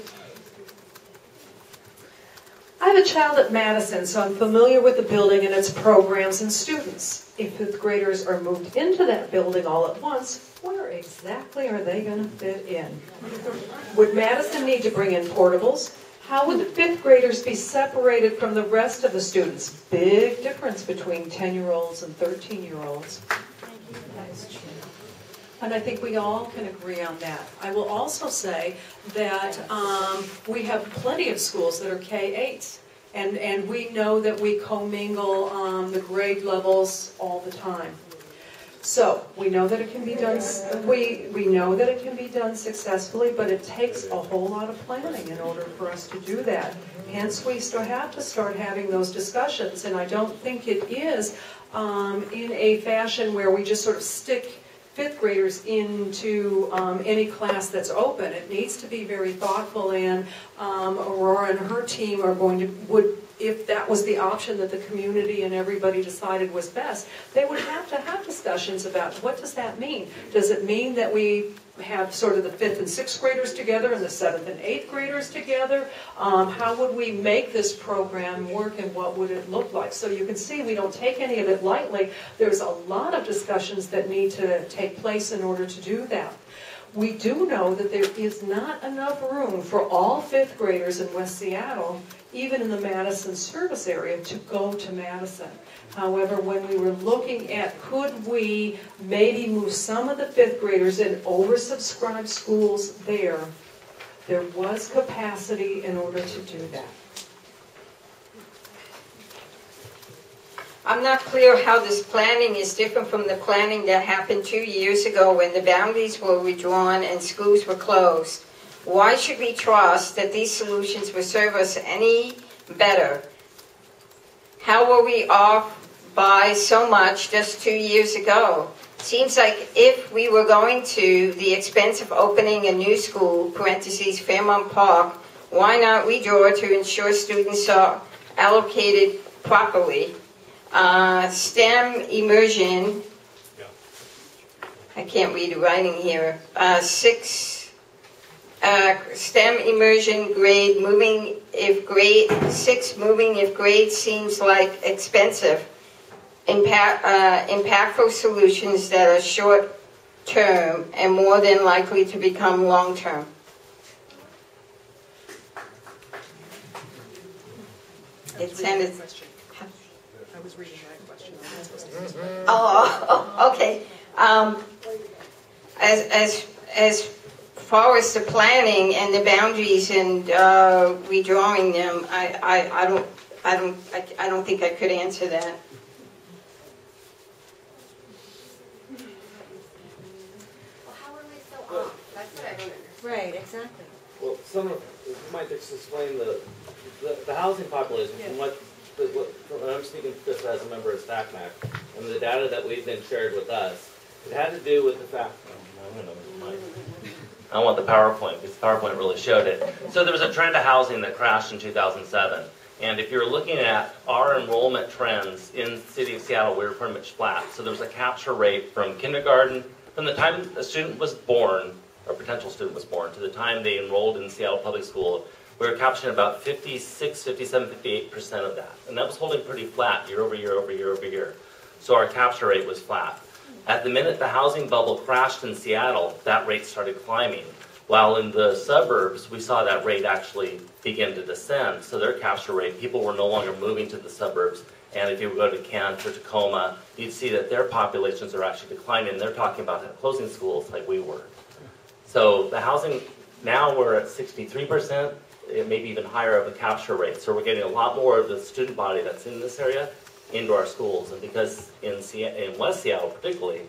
[SPEAKER 2] I have a child at Madison, so I'm familiar with the building and its programs and students. If fifth graders are moved into that building all at once, where exactly are they going to fit in? Would Madison need to bring in portables? How would the fifth graders be separated from the rest of the students? Big difference between 10-year-olds and 13-year-olds. That is true. And I think we all can agree on that. I will also say that we have plenty of schools that are K-8s. And we know that we commingle the grade levels all the time. So we know that it can be done. We know that it can be done successfully, but it takes a whole lot of planning in order for us to do that. Hence, we still have to start having those discussions. And I don't think it is in a fashion where we just sort of stick fifth graders into any class that's open. It needs to be very thoughtful, and Aurora and her team are would if that was the option that the community and everybody decided was best, they would have to have discussions about what does that mean? Does it mean that we have sort of the 5th and 6th graders together and the 7th and 8th graders together? How would we make this program work and what would it look like? So you can see we don't take any of it lightly. There's a lot of discussions that need to take place in order to do that. We do know that there is not enough room for all 5th graders in West Seattle, even in the Madison service area, to go to Madison. However, when we were looking at could we maybe move some of the 5th graders in oversubscribed schools there was capacity in order to do that.
[SPEAKER 3] I'm not clear how this planning is different from the planning that happened 2 years ago when the boundaries were redrawn and schools were closed. Why should we trust that these solutions will serve us any better? How were we off by so much just 2 years ago? Seems like if we were going to the expense of opening a new school, parentheses, Fairmount Park, why not redraw to ensure students are allocated properly? STEM immersion, I can't read the writing here, STEM immersion grade moving if grade 6 moving if grade seems like expensive. Impactful solutions that are short term and more than likely to become long term. It sounded.
[SPEAKER 8] I was reading that question.
[SPEAKER 3] Oh, okay. As far as the planning and the boundaries and redrawing them, I don't think I could answer that.
[SPEAKER 19] Well, how are we so off? That's what I don't understand.
[SPEAKER 7] Right, exactly.
[SPEAKER 4] Well, you might just explain the housing population from what I'm speaking just as a member of StackMac, and the data that we've been shared with us, it had to do with the fact.
[SPEAKER 9] I want the PowerPoint, because the PowerPoint really showed it. So there was a trend of housing that crashed in 2007. And if you're looking at our enrollment trends in the city of Seattle, we were pretty much flat. So there was a capture rate from kindergarten, from the time a student was born, or potential student was born, to the time they enrolled in Seattle Public School, we were capturing about 56, 57, 58% of that. And that was holding pretty flat year over year over year over year. So our capture rate was flat. At the minute the housing bubble crashed in Seattle, that rate started climbing. While in the suburbs, we saw that rate actually begin to descend. So their capture rate, people were no longer moving to the suburbs. And if you go to Kent or Tacoma, you'd see that their populations are actually declining. They're talking about closing schools like we were. So the housing, now we're at 63%. Maybe even higher of a capture rate. So we're getting a lot more of the student body that's in this area into our schools. And because in West Seattle particularly,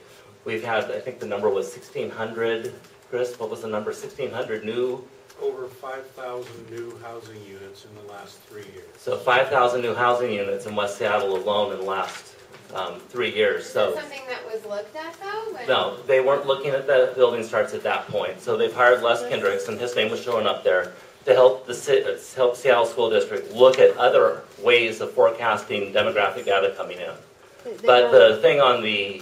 [SPEAKER 9] we've had, I think the number was 1,600, Chris, what was the number? 1,600 new?
[SPEAKER 23] Over 5,000 new housing units in the last 3 years.
[SPEAKER 9] So 5,000 new housing units in West Seattle alone in the last 3 years.
[SPEAKER 19] Is that something that was looked at though?
[SPEAKER 9] No, they weren't looking at the building starts at that point. So they've hired Les Kendricks, and his name was showing up there, to help Seattle School District look at other ways of forecasting demographic data coming in. But the thing on the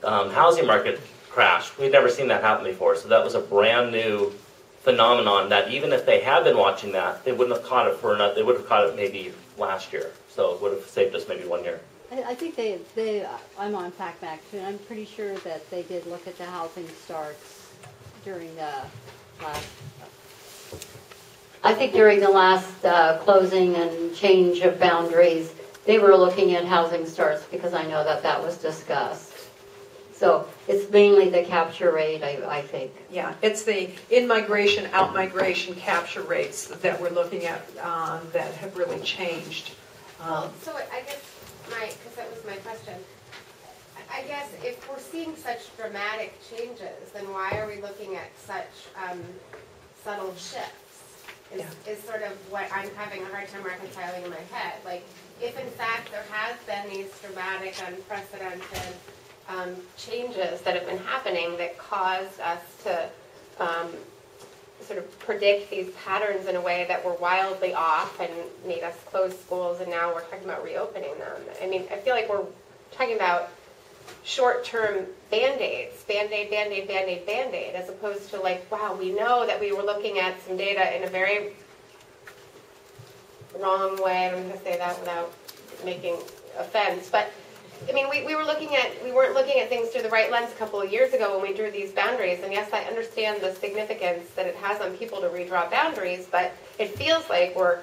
[SPEAKER 9] housing market crash, we'd never seen that happen before. So that was a brand new phenomenon that even if they had been watching that, they wouldn't have caught it for another. They would have caught it maybe last year. So it would have saved us maybe 1 year.
[SPEAKER 24] I think I'm on PacMac, and I'm pretty sure that they did look at the housing starts during the last.
[SPEAKER 25] I think during the last closing and change of boundaries, they were looking at housing starts because I know that was discussed. So it's mainly the capture rate, I think.
[SPEAKER 2] Yeah, it's the in-migration, out-migration capture rates that we're looking at that have really changed.
[SPEAKER 19] So I guess because that was my question, I guess if we're seeing such dramatic changes, then why are we looking at such subtle shifts? Is sort of what I'm having a hard time reconciling in my head. Like, if in fact there has been these dramatic, unprecedented
[SPEAKER 20] changes that have been happening that caused us to sort of predict these patterns in a way that were wildly off and made us close schools, and now we're talking about reopening them. I mean, I feel like we're talking about short-term Band-Aids, Band-Aid, Band-Aid, Band-Aid, Band-Aid, as opposed to like, wow, we know that we were looking at some data in a very wrong way. I'm going to say that without making offense, but I mean, we weren't looking at things through the right lens a couple of years ago when we drew these boundaries. And yes, I understand the significance that it has on people to redraw boundaries, but it feels like we're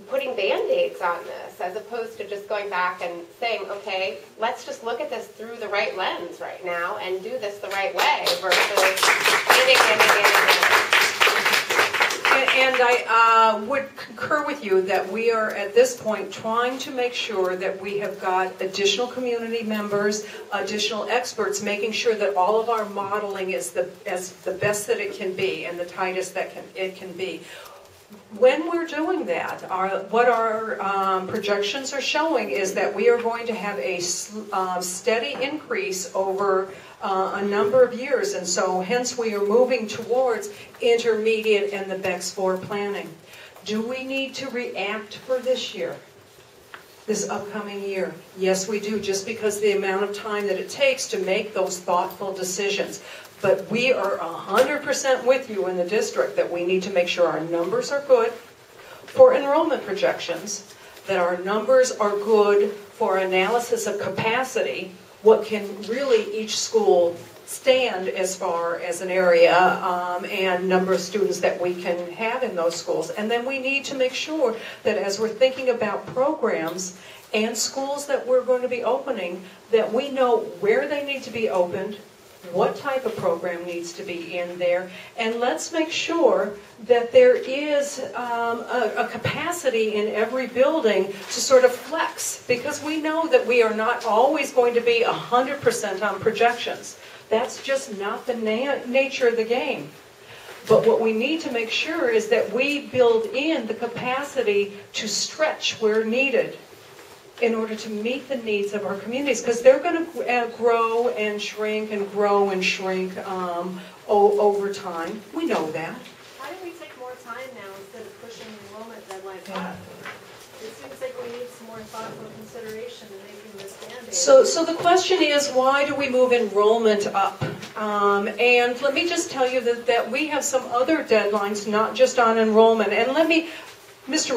[SPEAKER 20] putting Band-Aids on this as opposed to just going back and saying, okay, let's just look at this through the right lens right now and do this the right way versus Band-Aid.
[SPEAKER 2] And I would concur with you that we are at this point trying to make sure that we have got additional community members, additional experts, making sure that all of our modeling is the best that it can be and the tightest that it can be. When we're doing that, what our projections are showing is that we are going to have a steady increase over a number of years, and so hence we are moving towards intermediate and the BEX 4 planning. Do we need to react for this year, this upcoming year? Yes, we do, just because the amount of time that it takes to make those thoughtful decisions. But we are 100% with you in the district that we need to make sure our numbers are good for enrollment projections, that our numbers are good for analysis of capacity, what can really each school stand as far as an area and number of students that we can have in those schools. And then we need to make sure that as we're thinking about programs and schools that we're going to be opening, that we know where they need to be opened, what type of program needs to be in there, and let's make sure that there is a capacity in every building to sort of flex, because we know that we are not always going to be 100% on projections. That's just not the nature of the game. But what we need to make sure is that we build in the capacity to stretch where needed in order to meet the needs of our communities, because they're going to grow and shrink and grow and shrink over time. We know that.
[SPEAKER 8] Why don't we take more time now instead of pushing enrollment deadlines up? It seems like we need some more thoughtful consideration in making this Band-Aid.
[SPEAKER 2] So the question is, why do we move enrollment up? And let me just tell you that we have some other deadlines, not just on enrollment. And Mr.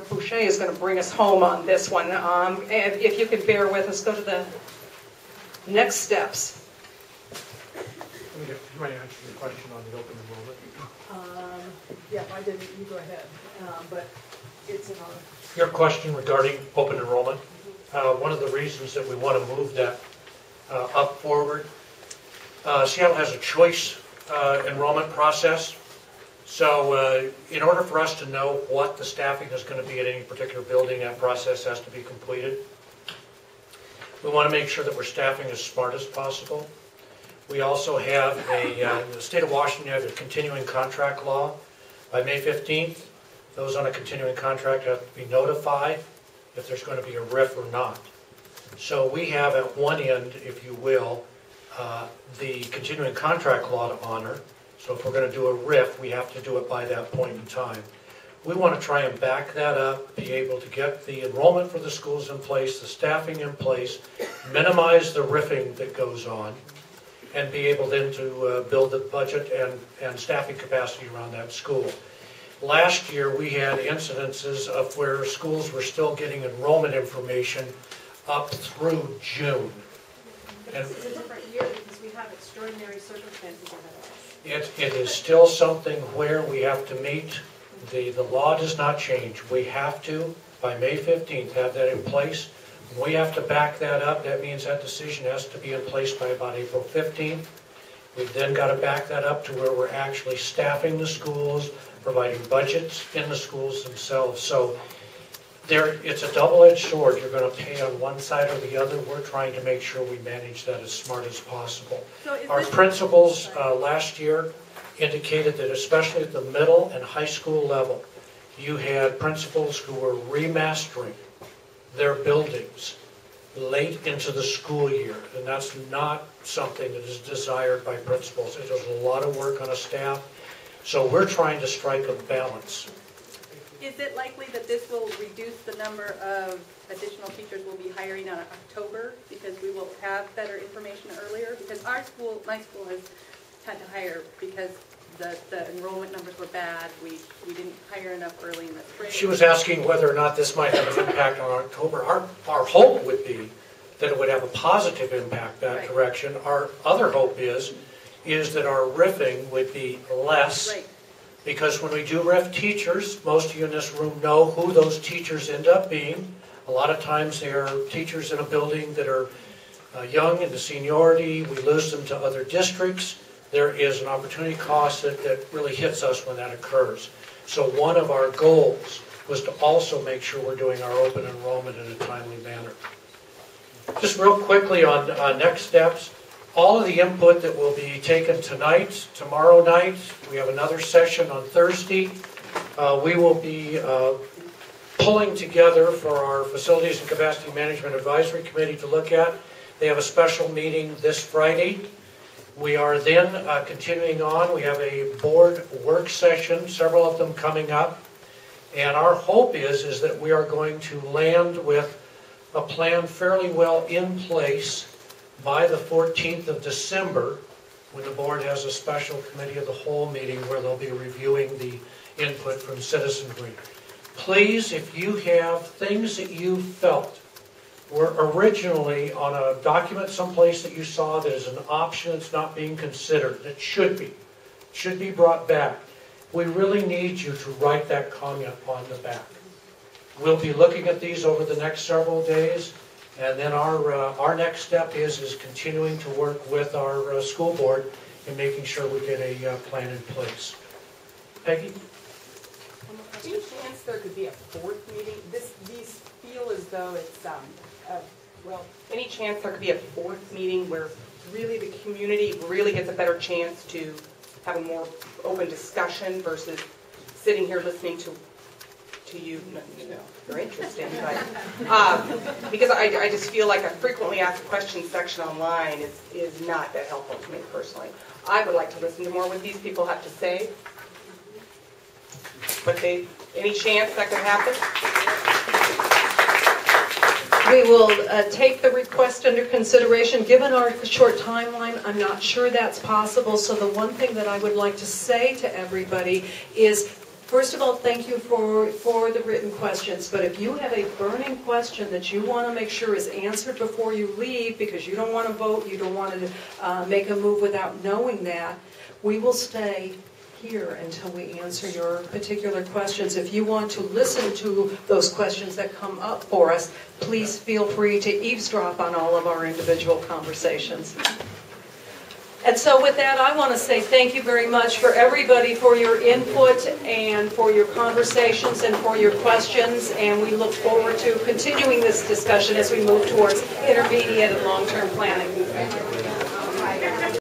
[SPEAKER 2] Boucher is going to bring us home on this one. And if you could bear with us, go to the next steps.
[SPEAKER 5] You might answer the question on the open enrollment.
[SPEAKER 6] Yeah, I didn't. You go ahead. But it's in our...
[SPEAKER 5] Your question regarding open enrollment. One of the reasons that we want to move that up forward, Seattle has a choice enrollment process. So in order for us to know what the staffing is going to be at any particular building, that process has to be completed. We want to make sure that we're staffing as smart as possible. We also have the state of Washington has a continuing contract law. By May 15th, those on a continuing contract have to be notified if there's going to be a RIF or not. So we have at one end, if you will, the continuing contract law to honor. So if we're going to do a RIF, we have to do it by that point in time. We want to try and back that up, be able to get the enrollment for the schools in place, the staffing in place, minimize the RIFing that goes on, and be able then to build the budget and staffing capacity around that school. Last year we had incidences of where schools were still getting enrollment information up through June. And
[SPEAKER 8] This is a different year because we have extraordinary circumstances ahead of us.
[SPEAKER 5] it is still something where we have to meet, the law does not change. We have to, by May 15th, have that in place. We have to back that up. That means that decision has to be in place by about April 15th. We've then got to back that up to where we're actually staffing the schools, providing budgets in the schools themselves. So it's a double-edged sword. You're going to pay on one side or the other. We're trying to make sure we manage that as smart as possible. Our principals last year indicated that especially at the middle and high school level, you had principals who were remastering their buildings late into the school year, and that's not something that is desired by principals. It does a lot of work on a staff. So we're trying to strike a balance.
[SPEAKER 11] Is it likely that this will reduce the number of additional teachers we'll be hiring in October because we will have better information earlier? Because our school, my school, has had to hire because the enrollment numbers were bad. We didn't hire enough early in the spring.
[SPEAKER 5] She was asking whether or not this might have an impact on October. Our hope would be that it would have a positive impact that direction. Our other hope is that our riffing would be less.
[SPEAKER 11] Right.
[SPEAKER 5] Because when we do riff teachers, most of you in this room know who those teachers end up being. A lot of times they are teachers in a building that are young in the seniority. We lose them to other districts. There is an opportunity cost that really hits us when that occurs. So one of our goals was to also make sure we're doing our open enrollment in a timely manner. Just real quickly on next steps. All of the input that will be taken tonight, tomorrow night, we have another session on Thursday. We will be pulling together for our Facilities and Capacity Management Advisory Committee to look at. They have a special meeting this Friday. We are then continuing on. We have a board work session, several of them coming up. And our hope is that we are going to land with a plan fairly well in place by the 14th of December, when the board has a special committee of the whole meeting where they'll be reviewing the input from citizenry. Please, if you have things that you felt were originally on a document someplace that you saw that is an option that's not being considered, that should be brought back, we really need you to write that comment on the back. We'll be looking at these over the next several days. And then our next step is continuing to work with our school board in making sure we get a plan in place. Peggy?
[SPEAKER 6] Any chance there could be a fourth meeting? These feel as though it's, any chance there could be a fourth meeting where really the community really gets a better chance to have a more open discussion versus sitting here listening to you, you're interesting, but because I just feel like a frequently asked questions section online is not that helpful to me personally. I would like to listen to more what these people have to say. But any chance that could happen?
[SPEAKER 2] We will take the request under consideration. Given our short timeline, I'm not sure that's possible. So the one thing that I would like to say to everybody is, first of all, thank you for the written questions, but if you have a burning question that you want to make sure is answered before you leave, because you don't want to vote, you don't want to make a move without knowing that, we will stay here until we answer your particular questions. If you want to listen to those questions that come up for us, please feel free to eavesdrop on all of our individual conversations. And so with that, I want to say thank you very much for everybody for your input and for your conversations and for your questions. And we look forward to continuing this discussion as we move towards intermediate and long-term planning.